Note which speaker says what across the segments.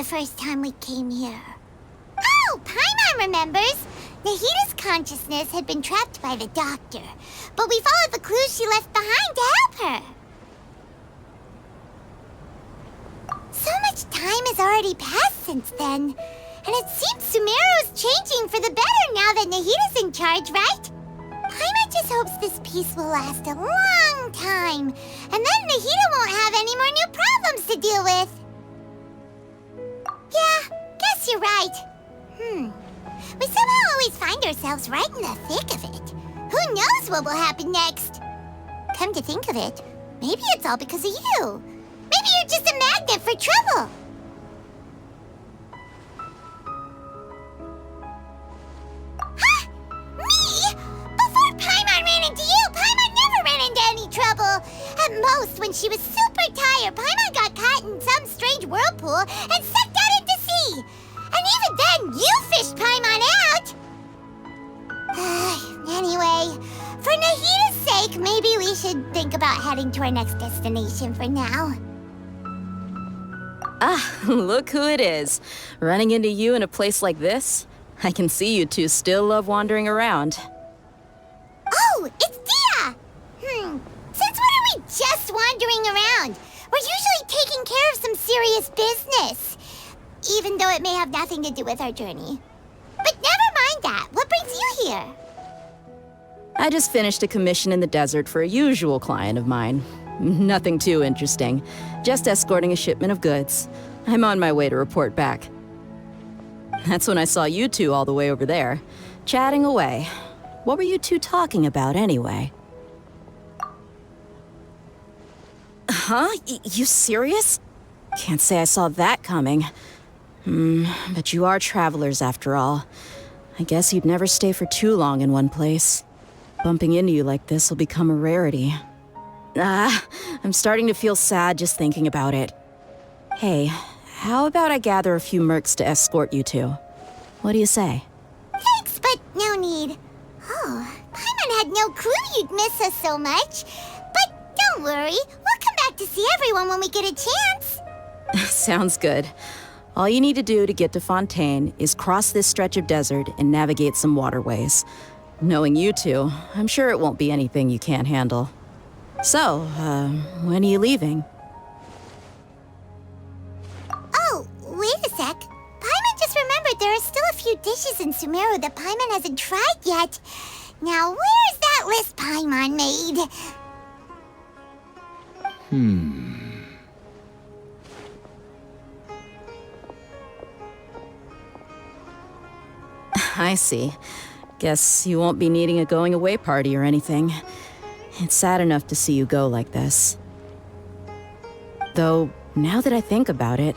Speaker 1: the first time we came here. Oh, Paimon remembers! Nahita's consciousness had been trapped by the doctor, but we followed the clues she left behind to help her. So much time has already passed since then, and it seems Sumeru's changing for the better now that Nahita's in charge, right? Paimon just hopes this peace will last a long time, and then Nahita won't have any more new problems to deal with. Yeah, guess you're right. We somehow always find ourselves right in the thick of it. Who knows what will happen next? Come to think of it, maybe it's all because of you. Maybe you're just a magnet for trouble. Huh? Me? Before Paimon ran into you, Paimon never ran into any trouble. At most, when she was super tired, Paimon got caught in some strange whirlpool and sucked out into sea. And even then, you fished Paimon out! Anyway, for Nahita's sake, maybe we should think about heading to our next destination for now.
Speaker 2: Ah, look who it is. Running into you in a place like this? I can see you two still love wandering around.
Speaker 1: Oh, it's Dia! Since when are we just wandering around? We're usually taking care of some serious business. Even though it may have nothing to do with our journey. But never mind that. What brings you here?
Speaker 2: I just finished a commission in the desert for a usual client of mine. Nothing too interesting. Just escorting a shipment of goods. I'm on my way to report back. That's when I saw you two all the way over there, chatting away. What were you two talking about anyway? Huh? You serious? Can't say I saw that coming. But you are travelers after all. I guess you'd never stay for too long in one place. Bumping into you like this will become a rarity. I'm starting to feel sad just thinking about it. Hey, how about I gather a few mercs to escort you two? What do you say?
Speaker 1: Thanks, but no need. Oh, Paimon had no clue you'd miss us so much. But don't worry, we'll come back to see everyone when we get a chance.
Speaker 2: Sounds good. All you need to do to get to Fontaine is cross this stretch of desert and navigate some waterways. Knowing you two, I'm sure it won't be anything you can't handle. So, when are you leaving?
Speaker 1: Oh, wait a sec. Paimon just remembered there are still a few dishes in Sumeru that Paimon hasn't tried yet. Now, where's that list Paimon made?
Speaker 2: I see. Guess you won't be needing a going-away party or anything. It's sad enough to see you go like this. Though, now that I think about it,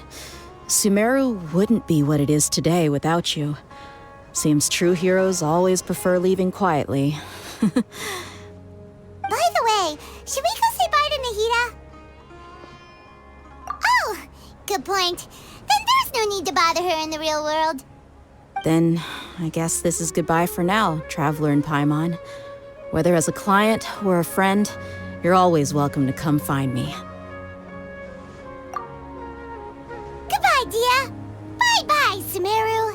Speaker 2: Sumeru wouldn't be what it is today without you. Seems true heroes always prefer leaving quietly.
Speaker 1: By the way, should we go say bye to Nahita? Oh, good point. Then there's no need to bother her in the real world.
Speaker 2: Then, I guess this is goodbye for now, Traveler in Paimon. Whether as a client or a friend, you're always welcome to come find me.
Speaker 1: Goodbye, Dia. Bye-bye, Sumeru.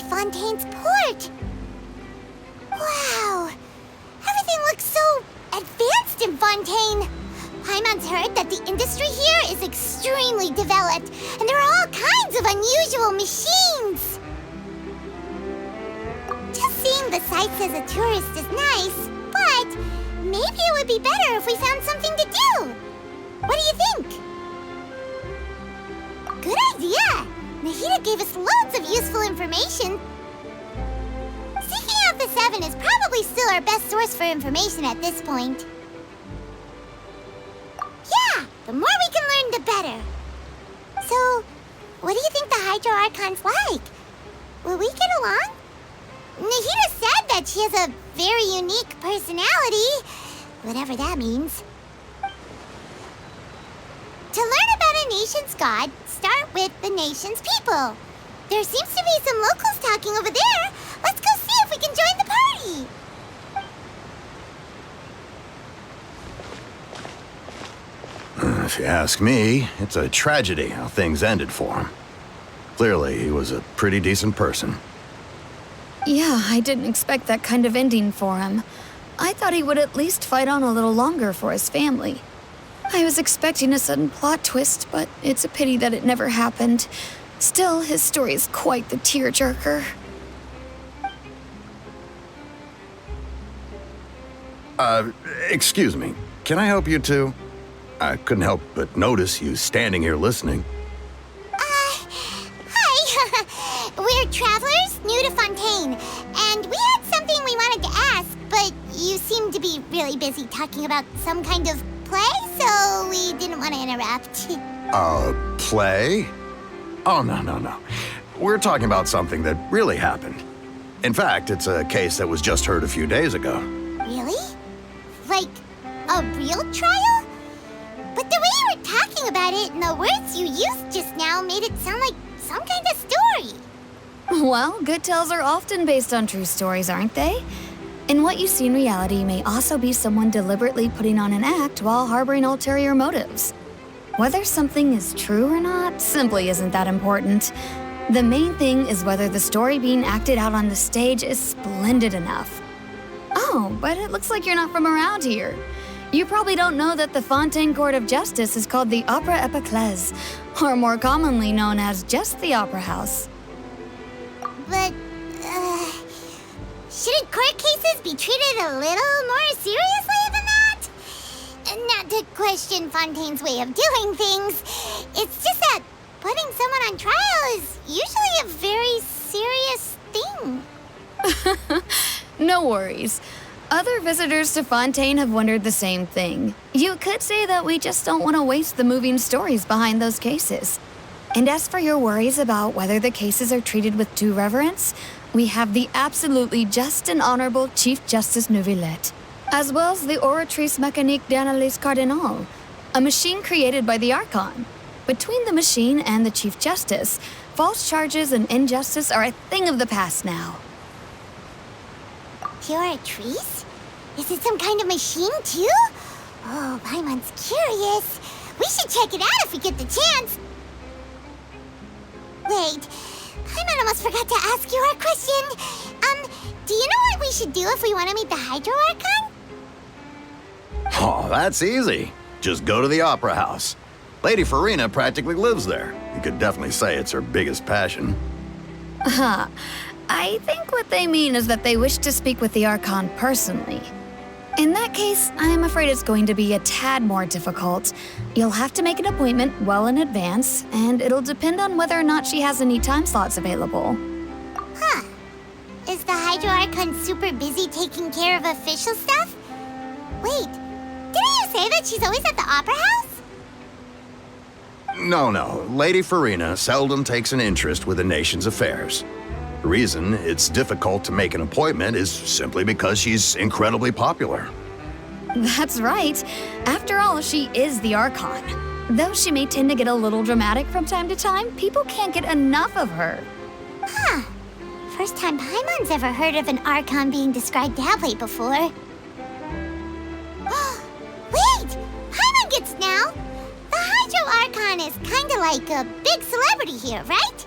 Speaker 1: Fontaine's port. Wow, everything looks so advanced Fontaine. Paimon's heard that the industry here is extremely developed, and there are all kinds of unusual machines. Just seeing the sights as a tourist is nice, but maybe it would be better if we found something to do. What do you think? Good idea! Nahida gave us loads of useful information. Seeking out the Seven is probably still our best source for information at this point. Yeah, the more we can learn, the better. So, what do you think the Hydro Archon's like? Will we get along? Nahida said that she has a very unique personality, whatever that means. To learn about a nation's god, start with the nation's people. There seems to be some locals talking over there. Let's go see if we can join the party.
Speaker 3: If you ask me, it's a tragedy how things ended for him. Clearly, he was a pretty decent person.
Speaker 4: Yeah, I didn't expect that kind of ending for him. I thought he would at least fight on a little longer for his family. I was expecting a sudden plot twist, but it's a pity that it never happened. Still, his story is quite the tearjerker.
Speaker 3: Excuse me. Can I help you two? I couldn't help but notice you standing here listening.
Speaker 1: Hi. We're travelers new to Fontaine, and we had something we wanted to ask, but you seem to be really busy talking about some kind of play, so we didn't want to interrupt.
Speaker 3: Play? Oh, no. We're talking about something that really happened. In fact, it's a case that was just heard a few days ago.
Speaker 1: Really? Like, a real trial? But the way you were talking about it and the words you used just now made it sound like some kind of story.
Speaker 4: Well, good tales are often based on true stories, aren't they? And what you see in reality may also be someone deliberately putting on an act while harboring ulterior motives. Whether something is true or not simply isn't that important. The main thing is whether the story being acted out on the stage is splendid enough. Oh, but it looks like you're not from around here. You probably don't know that the Fontaine Court of Justice is called the Opera Epiclese, or more commonly known as just the Opera House.
Speaker 1: But, shouldn't court cases be treated a little more seriously than that? Not to question Fontaine's way of doing things. It's just that putting someone on trial is usually a very serious thing.
Speaker 4: No worries. Other visitors to Fontaine have wondered the same thing. You could say that we just don't want to waste the moving stories behind those cases. And as for your worries about whether the cases are treated with due reverence, we have the absolutely just and honorable Chief Justice Neuvillette, as well as the Oratrice Mécanique d'Analyse Cardinal, a machine created by the Archon. Between the machine and the Chief Justice, false charges and injustice are a thing of the past now.
Speaker 1: Oratrice? Is it some kind of machine, too? Oh, Paimon's curious. We should check it out if we get the chance. Wait, Paimon almost forgot to ask you our question. Do you know what we should do if we want to meet the Hydro Archon?
Speaker 3: Oh, that's easy. Just go to the Opera House. Lady Farina practically lives there. You could definitely say it's her biggest passion.
Speaker 4: I think what they mean is that they wish to speak with the Archon personally. In that case, I'm afraid it's going to be a tad more difficult. You'll have to make an appointment well in advance, and it'll depend on whether or not she has any time slots available.
Speaker 1: Huh. Is the Hydro Archon super busy taking care of official stuff? Wait, didn't you say that she's always at the Opera House?
Speaker 3: No. Lady Farina seldom takes an interest with the nation's affairs. The reason it's difficult to make an appointment is simply because she's incredibly popular.
Speaker 4: That's right. After all, she is the Archon. Though she may tend to get a little dramatic from time to time, people can't get enough of her.
Speaker 1: Huh. First time Paimon's ever heard of an Archon being described that way before. Wait! Paimon gets now! The Hydro Archon is kinda like a big celebrity here, right?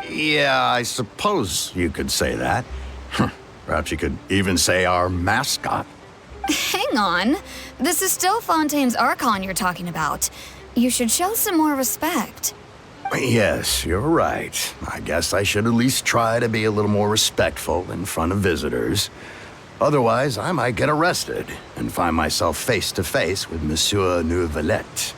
Speaker 3: Yeah, I suppose you could say that. Perhaps you could even say our mascot.
Speaker 4: Hang on. This is still Fontaine's Archon you're talking about. You should show some more respect.
Speaker 3: Yes, you're right. I guess I should at least try to be a little more respectful in front of visitors. Otherwise, I might get arrested and find myself face to face with Monsieur Neuvillette.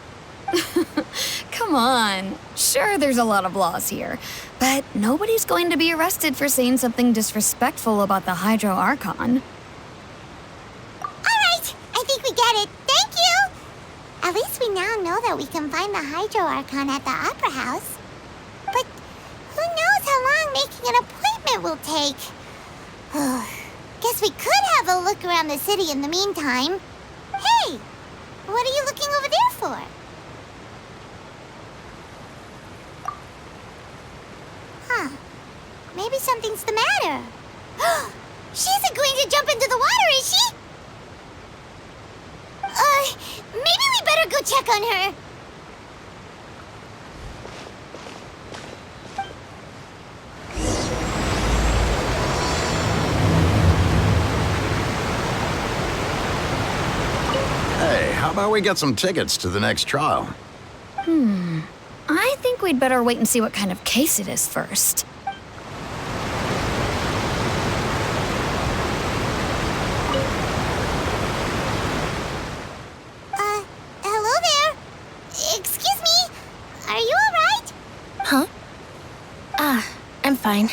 Speaker 4: Come on. Sure, there's a lot of laws here, but nobody's going to be arrested for saying something disrespectful about the Hydro Archon.
Speaker 1: Alright, I think we get it. Thank you! At least we now know that we can find the Hydro Archon at the Opera House. But who knows how long making an appointment will take? Guess we could have a look around the city in the meantime. Hey! What are you looking over there for? Huh. Maybe something's the matter. She isn't going to jump into the water, is she? Maybe we better go check on her.
Speaker 3: Hey, how about we get some tickets to the next trial?
Speaker 4: I think we'd better wait and see what kind of case it is first.
Speaker 1: Hello there. Excuse me. Are you alright?
Speaker 5: Huh? I'm fine.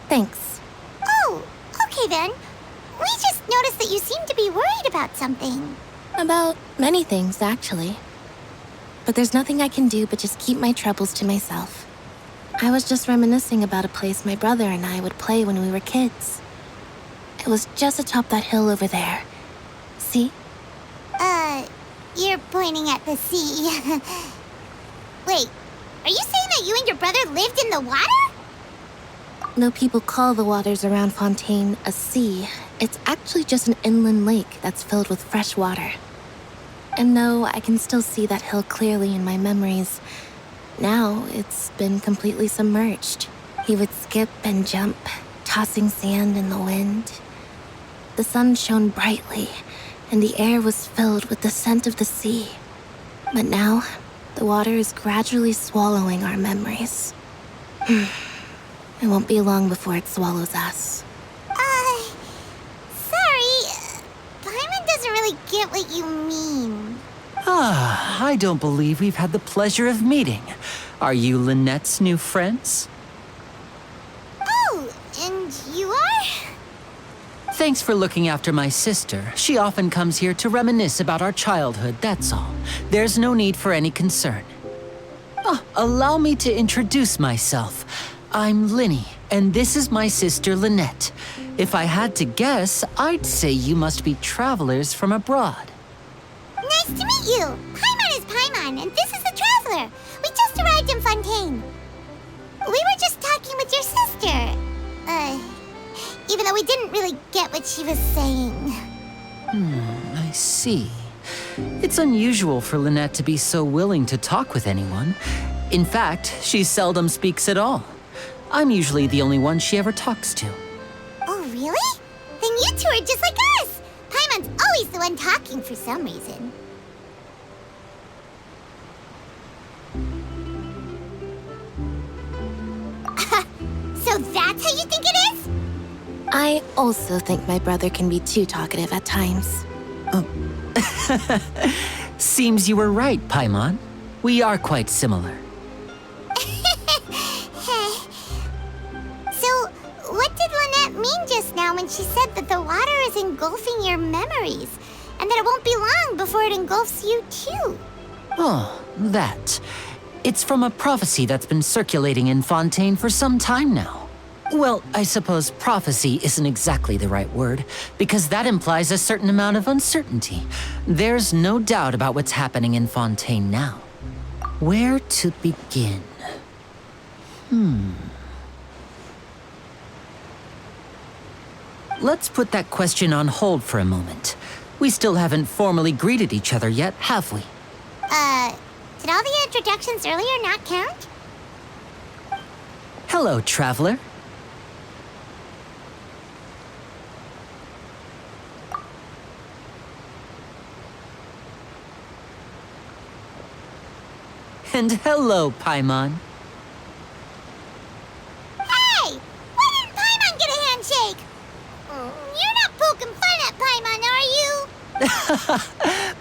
Speaker 5: Thanks.
Speaker 1: Oh, okay then. We just noticed that you seem to be worried about something.
Speaker 5: About many things, actually. But there's nothing I can do but just keep my troubles to myself. I was just reminiscing about a place my brother and I would play when we were kids. It was just atop that hill over there. See?
Speaker 1: You're pointing at the sea. Wait, are you saying that you and your brother lived in the water?
Speaker 5: Though people call the waters around Fontaine a sea, it's actually just an inland lake that's filled with fresh water. And though I can still see that hill clearly in my memories, now it's been completely submerged. He would skip and jump, tossing sand in the wind. The sun shone brightly, and the air was filled with the scent of the sea. But now, the water is gradually swallowing our memories. It won't be long before it swallows us.
Speaker 1: Sorry. Paimon doesn't really get what you mean.
Speaker 6: I don't believe we've had the pleasure of meeting. Are you Lynette's new friends?
Speaker 1: Oh, and you are?
Speaker 6: Thanks for looking after my sister. She often comes here to reminisce about our childhood, that's all. There's no need for any concern. Allow me to introduce myself. I'm Linny, and this is my sister Lynette. If I had to guess, I'd say you must be travelers from abroad.
Speaker 1: Nice to meet you. Paimon is Paimon, and this is the Traveler. We just arrived in Fontaine. We were just talking with your sister. Even though we didn't really get what she was saying.
Speaker 6: I see. It's unusual for Lynette to be so willing to talk with anyone. In fact, she seldom speaks at all. I'm usually the only one she ever talks to.
Speaker 1: Oh, really? Then you two are just like us. Paimon's always the one talking for some reason. So that's how you think it is?
Speaker 5: I also think my brother can be too talkative at times.
Speaker 6: Seems you were right, Paimon. We are quite similar.
Speaker 1: So, what did Lynette mean just now when she said that the water is engulfing your memories, and that it won't be long before it engulfs you too?
Speaker 6: Oh, that. It's from a prophecy that's been circulating in Fontaine for some time now. Well, I suppose prophecy isn't exactly the right word, because that implies a certain amount of uncertainty. There's no doubt about what's happening in Fontaine now. Where to begin? Let's put that question on hold for a moment. We still haven't formally greeted each other yet, have we?
Speaker 1: Did all the introductions earlier not count?
Speaker 6: Hello, Traveler. And hello, Paimon.
Speaker 1: Hey! Why didn't Paimon get a handshake? You're not poking fun at Paimon, are you?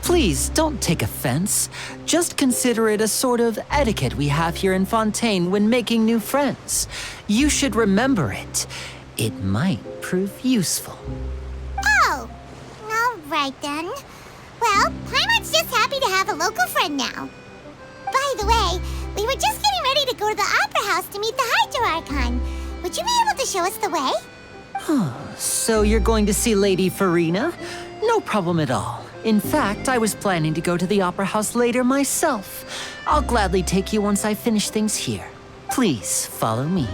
Speaker 6: Please, don't take offense. Just consider it a sort of etiquette we have here in Fontaine when making new friends. You should remember it. It might prove useful.
Speaker 1: Oh, all right then. Well, Paimon's just happy to have a local friend now. By the way, we were just getting ready to go to the Opera House to meet the Hydro Archon. Would you be able to show us the way?
Speaker 6: So you're going to see Lady Farina? No problem at all. In fact, I was planning to go to the Opera House later myself. I'll gladly take you once I finish things here. Please follow me.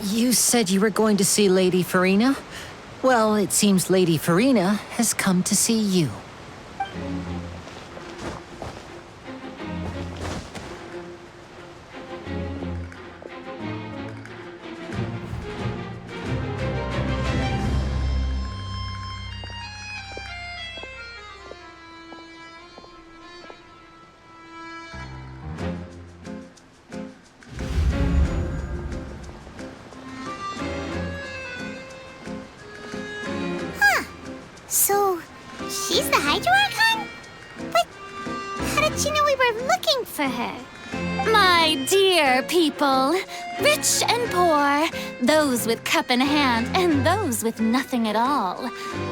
Speaker 6: You said you were going to see Lady Farina? Well, it seems Lady Farina has come to see you.
Speaker 1: So, she's the Hydro Archon? But how did she know we were looking for her?
Speaker 7: My dear people, rich and poor, those with cup in hand and those with nothing at all,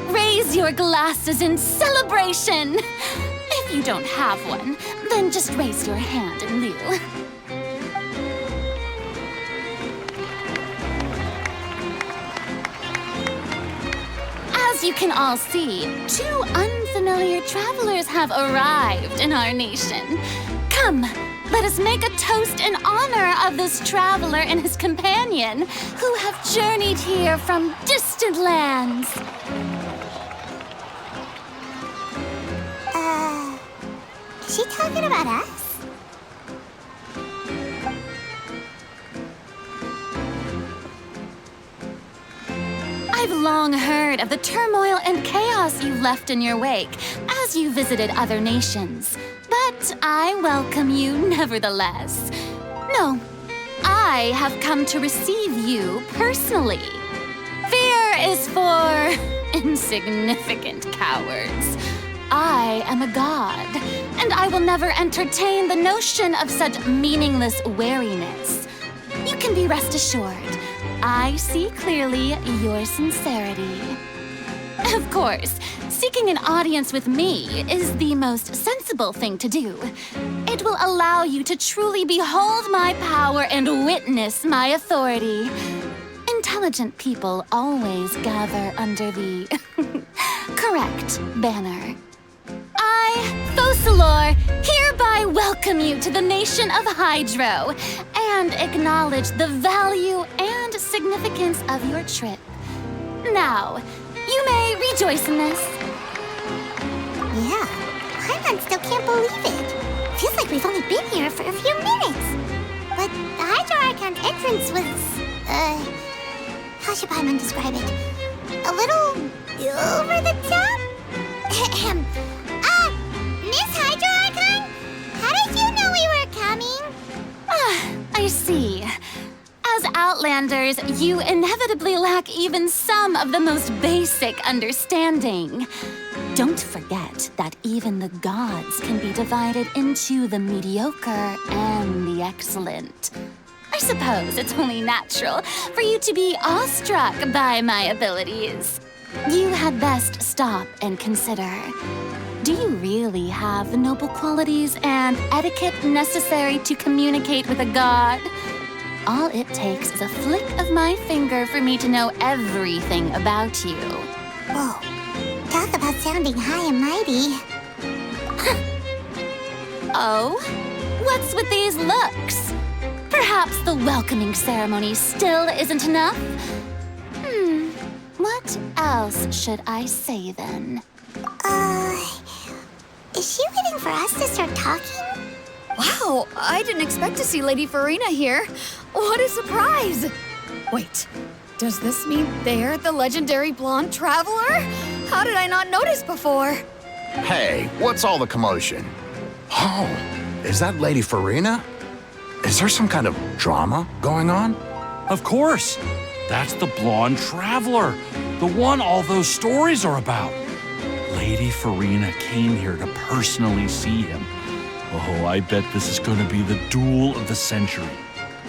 Speaker 7: raise your glasses in celebration. If you don't have one, then just raise your hand in lieu. As you can all see, two unfamiliar travelers have arrived in our nation. Come, let us make a toast in honor of this traveler and his companion who have journeyed here from distant lands.
Speaker 1: Is she talking about us?
Speaker 7: I've long heard of the turmoil and chaos you left in your wake as you visited other nations. But I welcome you nevertheless. No, I have come to receive you personally. Fear is for insignificant cowards. I am a god, and I will never entertain the notion of such meaningless wariness. You can be rest assured, I see clearly your sincerity. Of course, seeking an audience with me is the most sensible thing to do. It will allow you to truly behold my power and witness my authority. Intelligent people always gather under the correct banner. I, Focalor, hereby welcome you to the nation of Hydro and acknowledge the value and significance of your trip. Now, you may rejoice in this.
Speaker 1: Yeah, Paimon still can't believe it. Feels like we've only been here for a few minutes. But the Hydro Archon's entrance was, how should Paimon describe it? A little over the top? Miss Hydro Archon? How did you know we were coming?
Speaker 7: I see. As Outlanders, you inevitably lack even some of the most basic understanding. Don't forget that even the gods can be divided into the mediocre and the excellent. I suppose it's only natural for you to be awestruck by my abilities. You had best stop and consider. Do you really have the noble qualities and etiquette necessary to communicate with a god? All it takes is a flick of my finger for me to know everything about you.
Speaker 1: Whoa, talk about sounding high and mighty.
Speaker 7: Oh? What's with these looks? Perhaps the welcoming ceremony still isn't enough? What else should I say then?
Speaker 1: Is she waiting for us to start talking?
Speaker 4: Wow, I didn't expect to see Lady Farina here. What a surprise! Wait, does this mean they're the legendary blonde traveler? How did I not notice before?
Speaker 3: Hey, what's all the commotion? Oh, is that Lady Farina? Is there some kind of drama going on?
Speaker 8: Of course. That's the blonde traveler, the one all those stories are about. Lady Farina came here to personally see him. Oh, I bet this is going to be the duel of the century.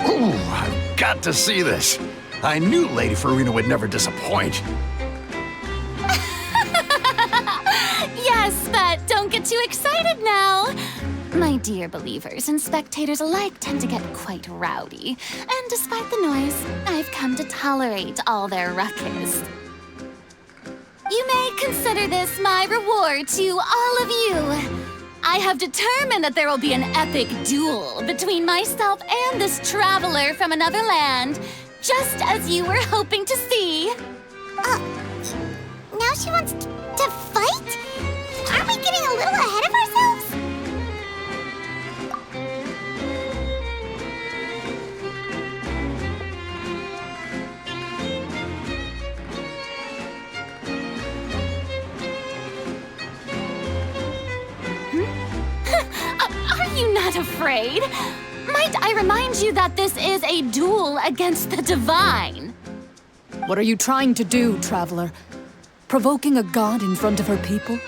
Speaker 3: Ooh, I've got to see this. I knew Lady Farina would never disappoint.
Speaker 7: Yes, but don't get too excited now. My dear believers and spectators alike tend to get quite rowdy, and despite the noise, I've come to tolerate all their ruckus. You may consider this my reward to all of you. I have determined that there will be an epic duel between myself and this traveler from another land, just as you were hoping to see.
Speaker 1: Now she wants to fight? Aren't we getting a little ahead of ourselves?
Speaker 7: Are you not afraid? Might I remind you that this is a duel against the divine?
Speaker 9: What are you trying to do, traveler? Provoking a god in front of her people?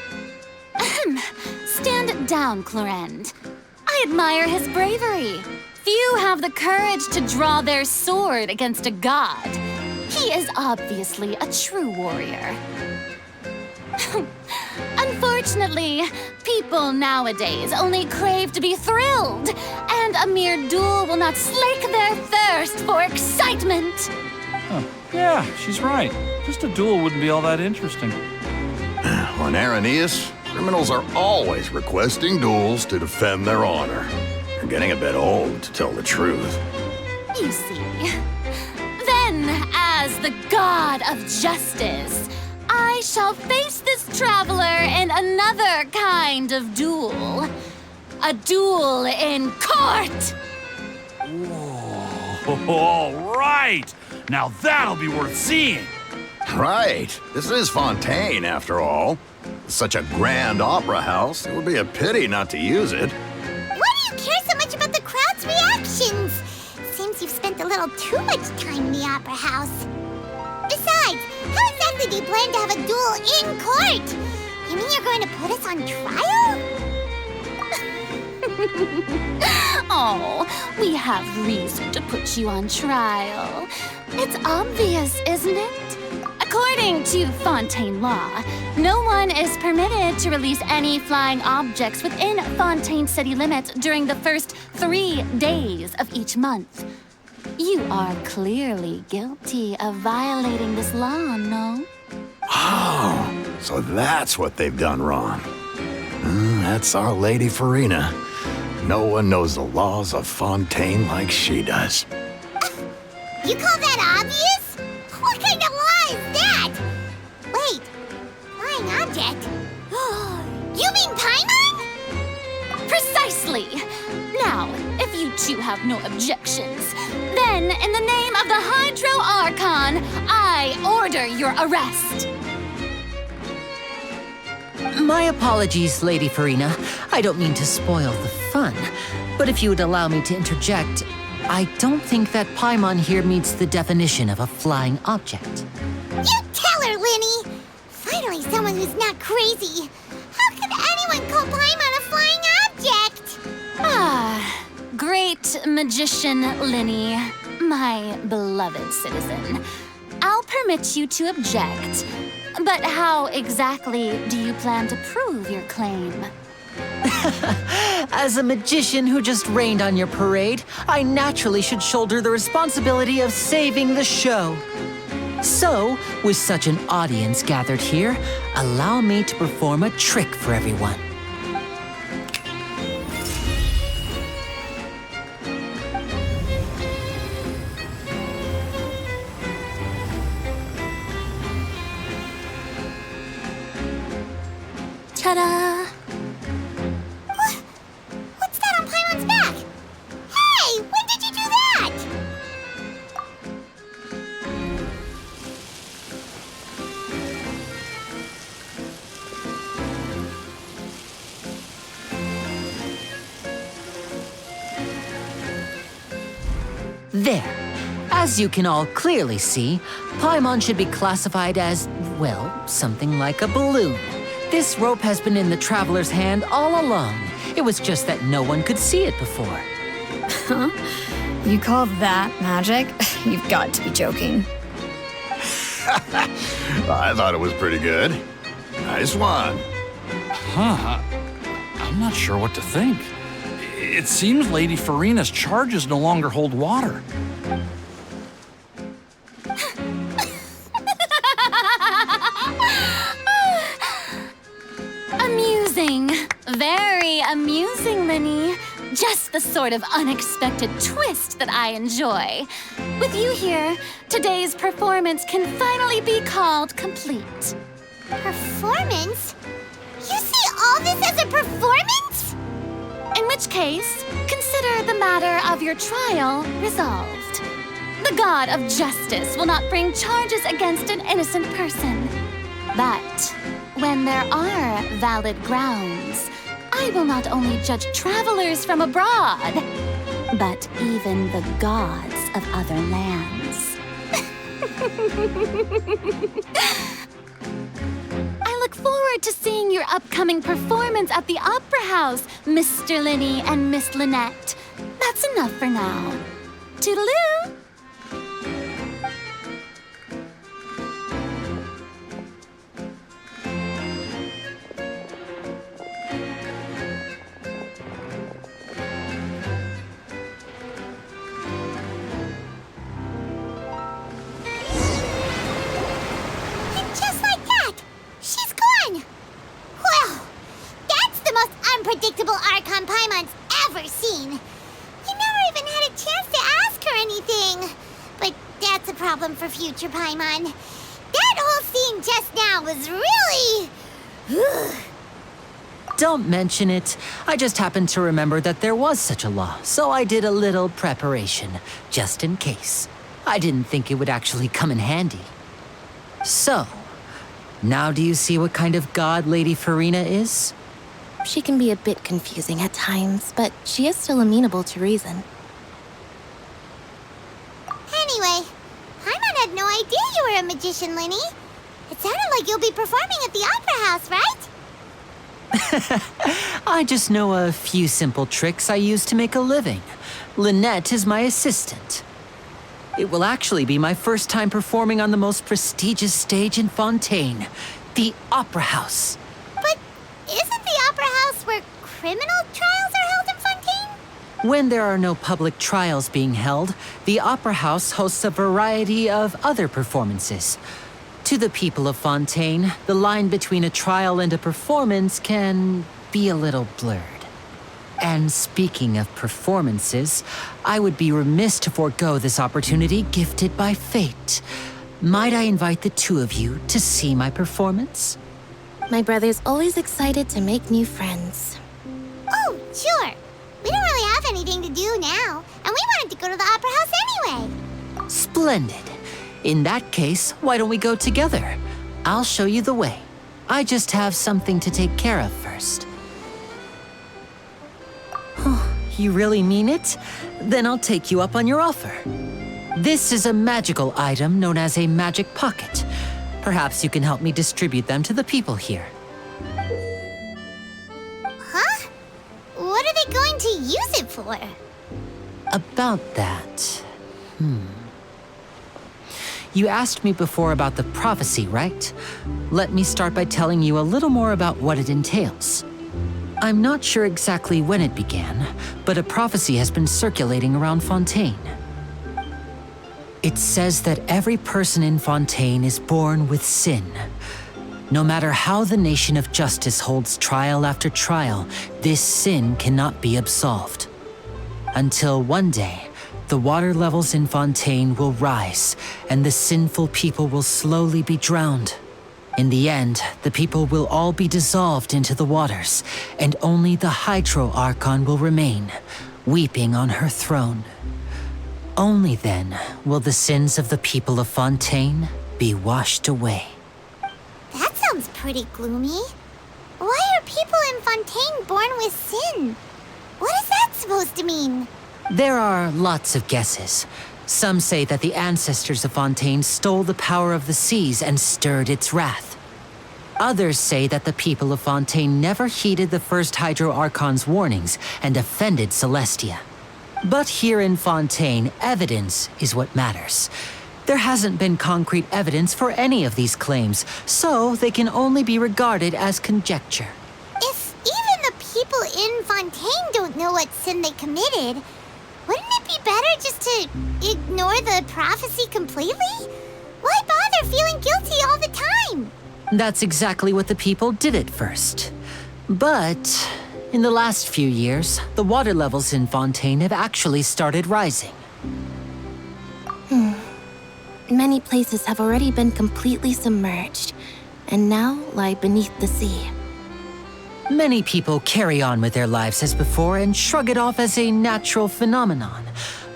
Speaker 7: Stand down, Clorend. I admire his bravery. Few have the courage to draw their sword against a god. He is obviously a true warrior. Unfortunately, people nowadays only crave to be thrilled, and a mere duel will not slake their thirst for excitement.
Speaker 8: Huh. Yeah, she's right. Just a duel wouldn't be all that interesting.
Speaker 3: On Araneus, criminals are always requesting duels to defend their honor. They're getting a bit old, to tell the truth.
Speaker 7: You see. Then, as the god of justice, I shall face this traveler in another kind of duel. A duel in court!
Speaker 8: Whoa, all right! Now that'll be worth seeing!
Speaker 3: Right. This is Fontaine, after all. Such a grand opera house, it would be a pity not to use it.
Speaker 1: Why do you care so much about the crowd's reactions? Seems you've spent a little too much time in the opera house. Besides, how exactly do you plan to have a duel in court? You mean you're going to put us on trial?
Speaker 7: Oh, we have reason to put you on trial. It's obvious, isn't it? According to Fontaine law, no one is permitted to release any flying objects within Fontaine city limits during the first 3 days of each month. You are clearly guilty of violating this law, no?
Speaker 3: Oh, so that's what they've done wrong. That's our Lady Farina. No one knows the laws of Fontaine like she does.
Speaker 1: You call that obvious? What kind of law is that? Wait, flying object? You mean Paimon?
Speaker 7: Precisely! Now, if you two have no objections, then in the name of the Hydro Archon, I order your arrest.
Speaker 6: My apologies, Lady Farina. I don't mean to spoil the fun, but if you would allow me to interject, I don't think that Paimon here meets the definition of a flying object.
Speaker 1: You tell her, Linny! Finally someone who's not crazy. How could anyone call Paimon a flying object?
Speaker 7: Ah, great magician Linny, my beloved citizen. I'll permit you to object, but how exactly do you plan to prove your claim?
Speaker 6: As a magician who just rained on your parade, I naturally should shoulder the responsibility of saving the show. So, with such an audience gathered here, allow me to perform a trick for everyone. There. As you can all clearly see, Paimon should be classified as, well, something like a balloon. This rope has been in the traveler's hand all along. It was just that no one could see it before.
Speaker 4: Huh? You call that magic? You've got to be joking.
Speaker 3: I thought it was pretty good. Nice one.
Speaker 8: Huh. I'm not sure what to think. It seems Lady Farina's charges no longer hold water.
Speaker 7: Amusing. Very amusing, Linny. Just the sort of unexpected twist that I enjoy. With you here, today's performance can finally be called complete.
Speaker 1: Performance? You see all this as a performance?
Speaker 7: In which case, consider the matter of your trial resolved. The god of justice will not bring charges against an innocent person. But when there are valid grounds, I will not only judge travelers from abroad, but even the gods of other lands. I look forward to seeing your upcoming performance at the Opera House, Mr. Linny and Miss Lynette. That's enough for now. Toodaloo!
Speaker 1: Unpredictable Archon Paimon's ever seen. You never even had a chance to ask her anything. But that's a problem for future Paimon. That whole scene just now was really...
Speaker 6: Don't mention it. I just happened to remember that there was such a law, so I did a little preparation, just in case. I didn't think it would actually come in handy. So, now do you see what kind of god Lady Farina is?
Speaker 5: She can be a bit confusing at times, but she is still amenable to reason.
Speaker 1: Anyway, Paimon had no idea you were a magician, Linny. It sounded like you'll be performing at the Opera House, right?
Speaker 6: I just know a few simple tricks I use to make a living. Lynette is my assistant. It will actually be my first time performing on the most prestigious stage in Fontaine, the Opera House.
Speaker 1: But isn't the Opera House where criminal trials are held in Fontaine?
Speaker 6: When there are no public trials being held, the Opera House hosts a variety of other performances. To the people of Fontaine, the line between a trial and a performance can be a little blurred. And speaking of performances, I would be remiss to forego this opportunity gifted by fate. Might I invite the two of you to see my performance?
Speaker 5: My brother's always excited to make new friends.
Speaker 1: Oh, sure. We don't really have anything to do now, and we wanted to go to the Opera House anyway.
Speaker 6: Splendid. In that case, why don't we go together? I'll show you the way. I just have something to take care of first. You really mean it? Then I'll take you up on your offer. This is a magical item known as a magic pocket. Perhaps you can help me distribute them to the people here.
Speaker 1: Huh? What are they going to use it for?
Speaker 6: About that... You asked me before about the prophecy, right? Let me start by telling you a little more about what it entails. I'm not sure exactly when it began, but a prophecy has been circulating around Fontaine. It says that every person in Fontaine is born with sin. No matter how the nation of justice holds trial after trial, this sin cannot be absolved. Until one day, the water levels in Fontaine will rise, and the sinful people will slowly be drowned. In the end, the people will all be dissolved into the waters, and only the Hydro Archon will remain, weeping on her throne. Only then will the sins of the people of Fontaine be washed away.
Speaker 1: That sounds pretty gloomy. Why are people in Fontaine born with sin? What is that supposed to mean?
Speaker 6: There are lots of guesses. Some say that the ancestors of Fontaine stole the power of the seas and stirred its wrath. Others say that the people of Fontaine never heeded the first Hydro Archon's warnings and offended Celestia. But here in Fontaine, evidence is what matters. There hasn't been concrete evidence for any of these claims, so they can only be regarded as conjecture.
Speaker 1: If even the people in Fontaine don't know what sin they committed, wouldn't it be better just to ignore the prophecy completely? Why bother feeling guilty all the time?
Speaker 6: That's exactly what the people did at first. But in the last few years, the water levels in Fontaine have actually started rising.
Speaker 5: Many places have already been completely submerged, and now lie beneath the sea.
Speaker 6: Many people carry on with their lives as before and shrug it off as a natural phenomenon.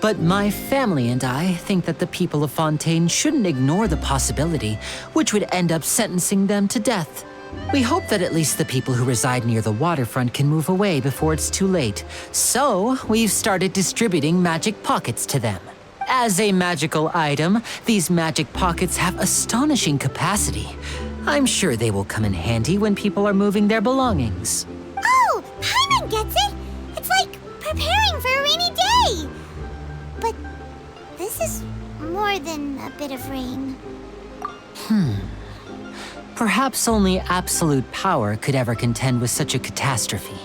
Speaker 6: But my family and I think that the people of Fontaine shouldn't ignore the possibility, which would end up sentencing them to death. We hope that at least the people who reside near the waterfront can move away before it's too late. So, we've started distributing magic pockets to them. As a magical item, these magic pockets have astonishing capacity. I'm sure they will come in handy when people are moving their belongings.
Speaker 1: Oh, Paimon gets it! It's like preparing for a rainy day! But this is more than a bit of rain.
Speaker 6: Perhaps only absolute power could ever contend with such a catastrophe.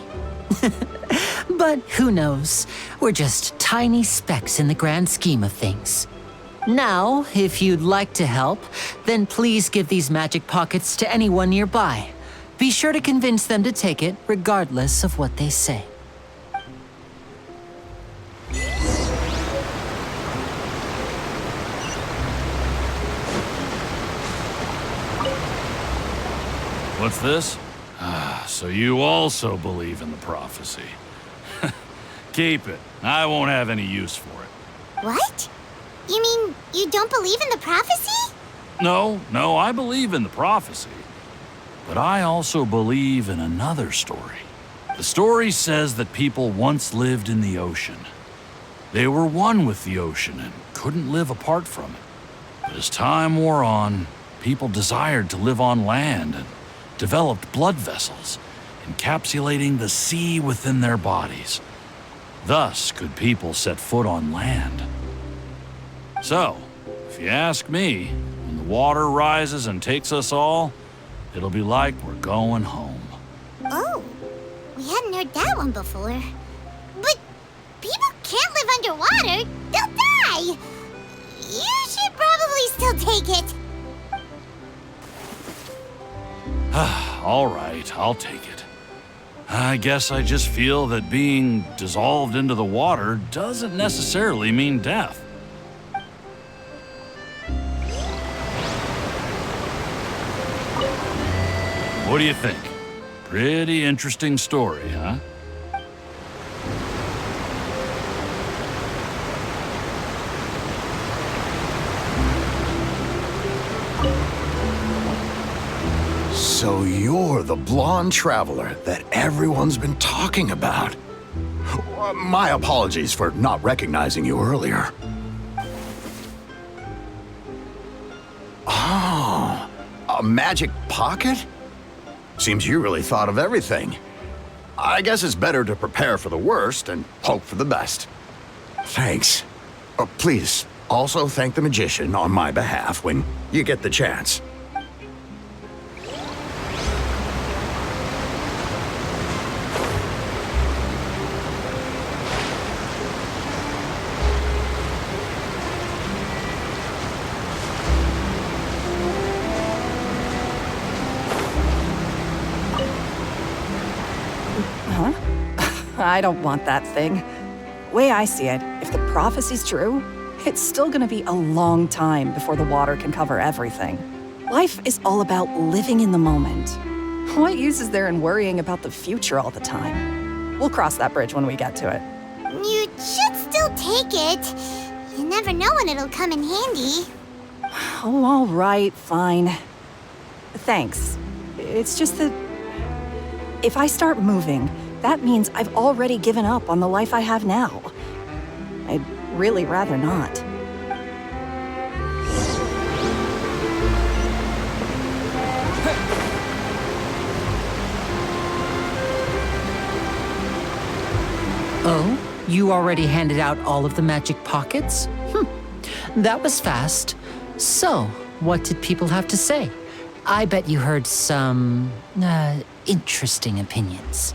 Speaker 6: But who knows? We're just tiny specks in the grand scheme of things. Now, if you'd like to help, then please give these magic pockets to anyone nearby. Be sure to convince them to take it, regardless of what they say.
Speaker 8: What's this? So you also believe in the prophecy. Keep it. I won't have any use for it.
Speaker 1: What? You mean you don't believe in the prophecy?
Speaker 8: No, I believe in the prophecy. But I also believe in another story. The story says that people once lived in the ocean. They were one with the ocean and couldn't live apart from it. But as time wore on, people desired to live on land and developed blood vessels, encapsulating the sea within their bodies. Thus could people set foot on land. So, if you ask me, when the water rises and takes us all, it'll be like we're going home.
Speaker 1: Oh, we hadn't heard that one before. But people can't live underwater. They'll die. You should probably still take it.
Speaker 8: All right, I'll take it. I guess I just feel that being dissolved into the water doesn't necessarily mean death. What do you think? Pretty interesting story, huh?
Speaker 3: So you're the blonde traveler that everyone's been talking about. My apologies for not recognizing you earlier. Oh, a magic pocket? Seems you really thought of everything. I guess it's better to prepare for the worst and hope for the best. Thanks. Please, also thank the magician on my behalf when you get the chance.
Speaker 2: I don't want that thing. Way I see it, if the prophecy's true, it's still gonna be a long time before the water can cover everything. Life is all about living in the moment. What use is there in worrying about the future all the time? We'll cross that bridge when we get to it.
Speaker 1: You should still take it. You never know when it'll come in handy.
Speaker 2: Oh, all right, fine. Thanks. It's just that if I start moving, that means I've already given up on the life I have now. really rather not.
Speaker 6: Oh? You already handed out all of the magic pockets? That was fast. So, what did people have to say? I bet you heard some, interesting opinions.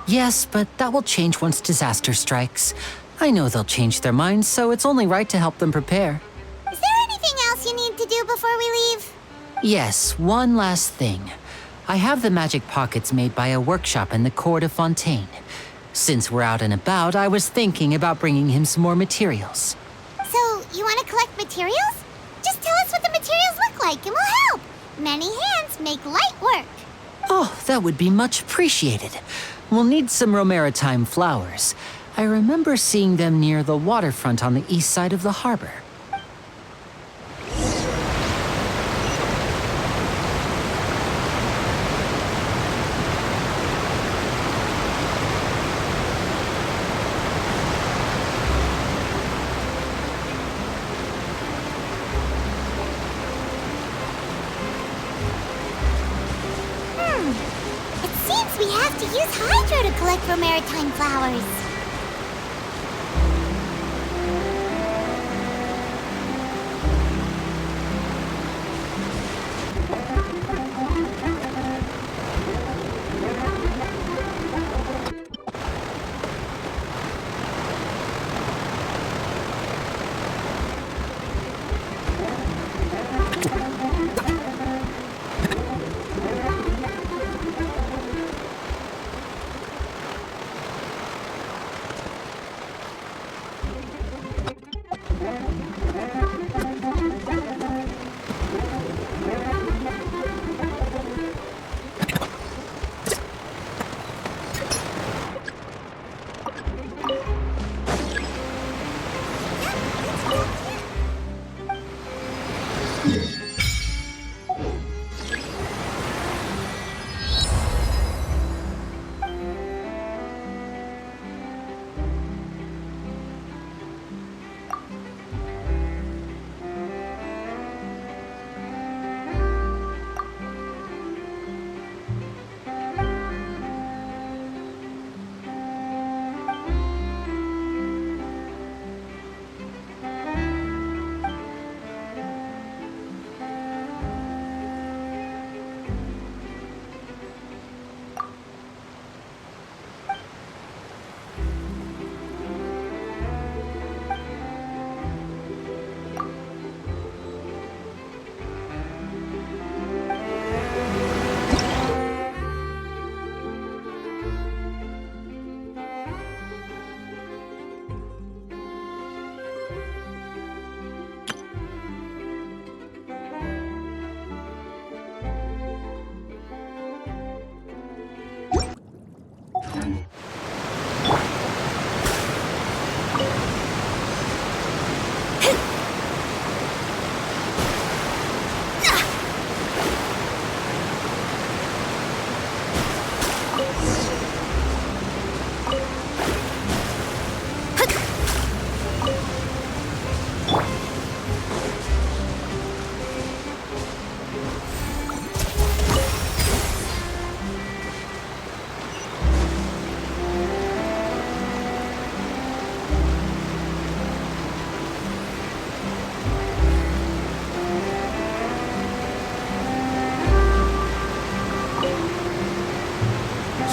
Speaker 6: Yes, but that will change once disaster strikes. I know they'll change their minds, so it's only right to help them prepare.
Speaker 1: Is there anything else you need to do before we leave?
Speaker 6: Yes, one last thing. I have the magic pockets made by a workshop in the court of Fontaine. Since we're out and about, I was thinking about bringing him some more materials.
Speaker 1: So, you want to collect materials? Just tell us what the materials look like and we'll help. Many hands make light work.
Speaker 6: Oh, that would be much appreciated. We'll need some Romaritime flowers. I remember seeing them near the waterfront on the east side of the harbor.
Speaker 1: It seems we have to use Hydro to collect Romaritime flowers.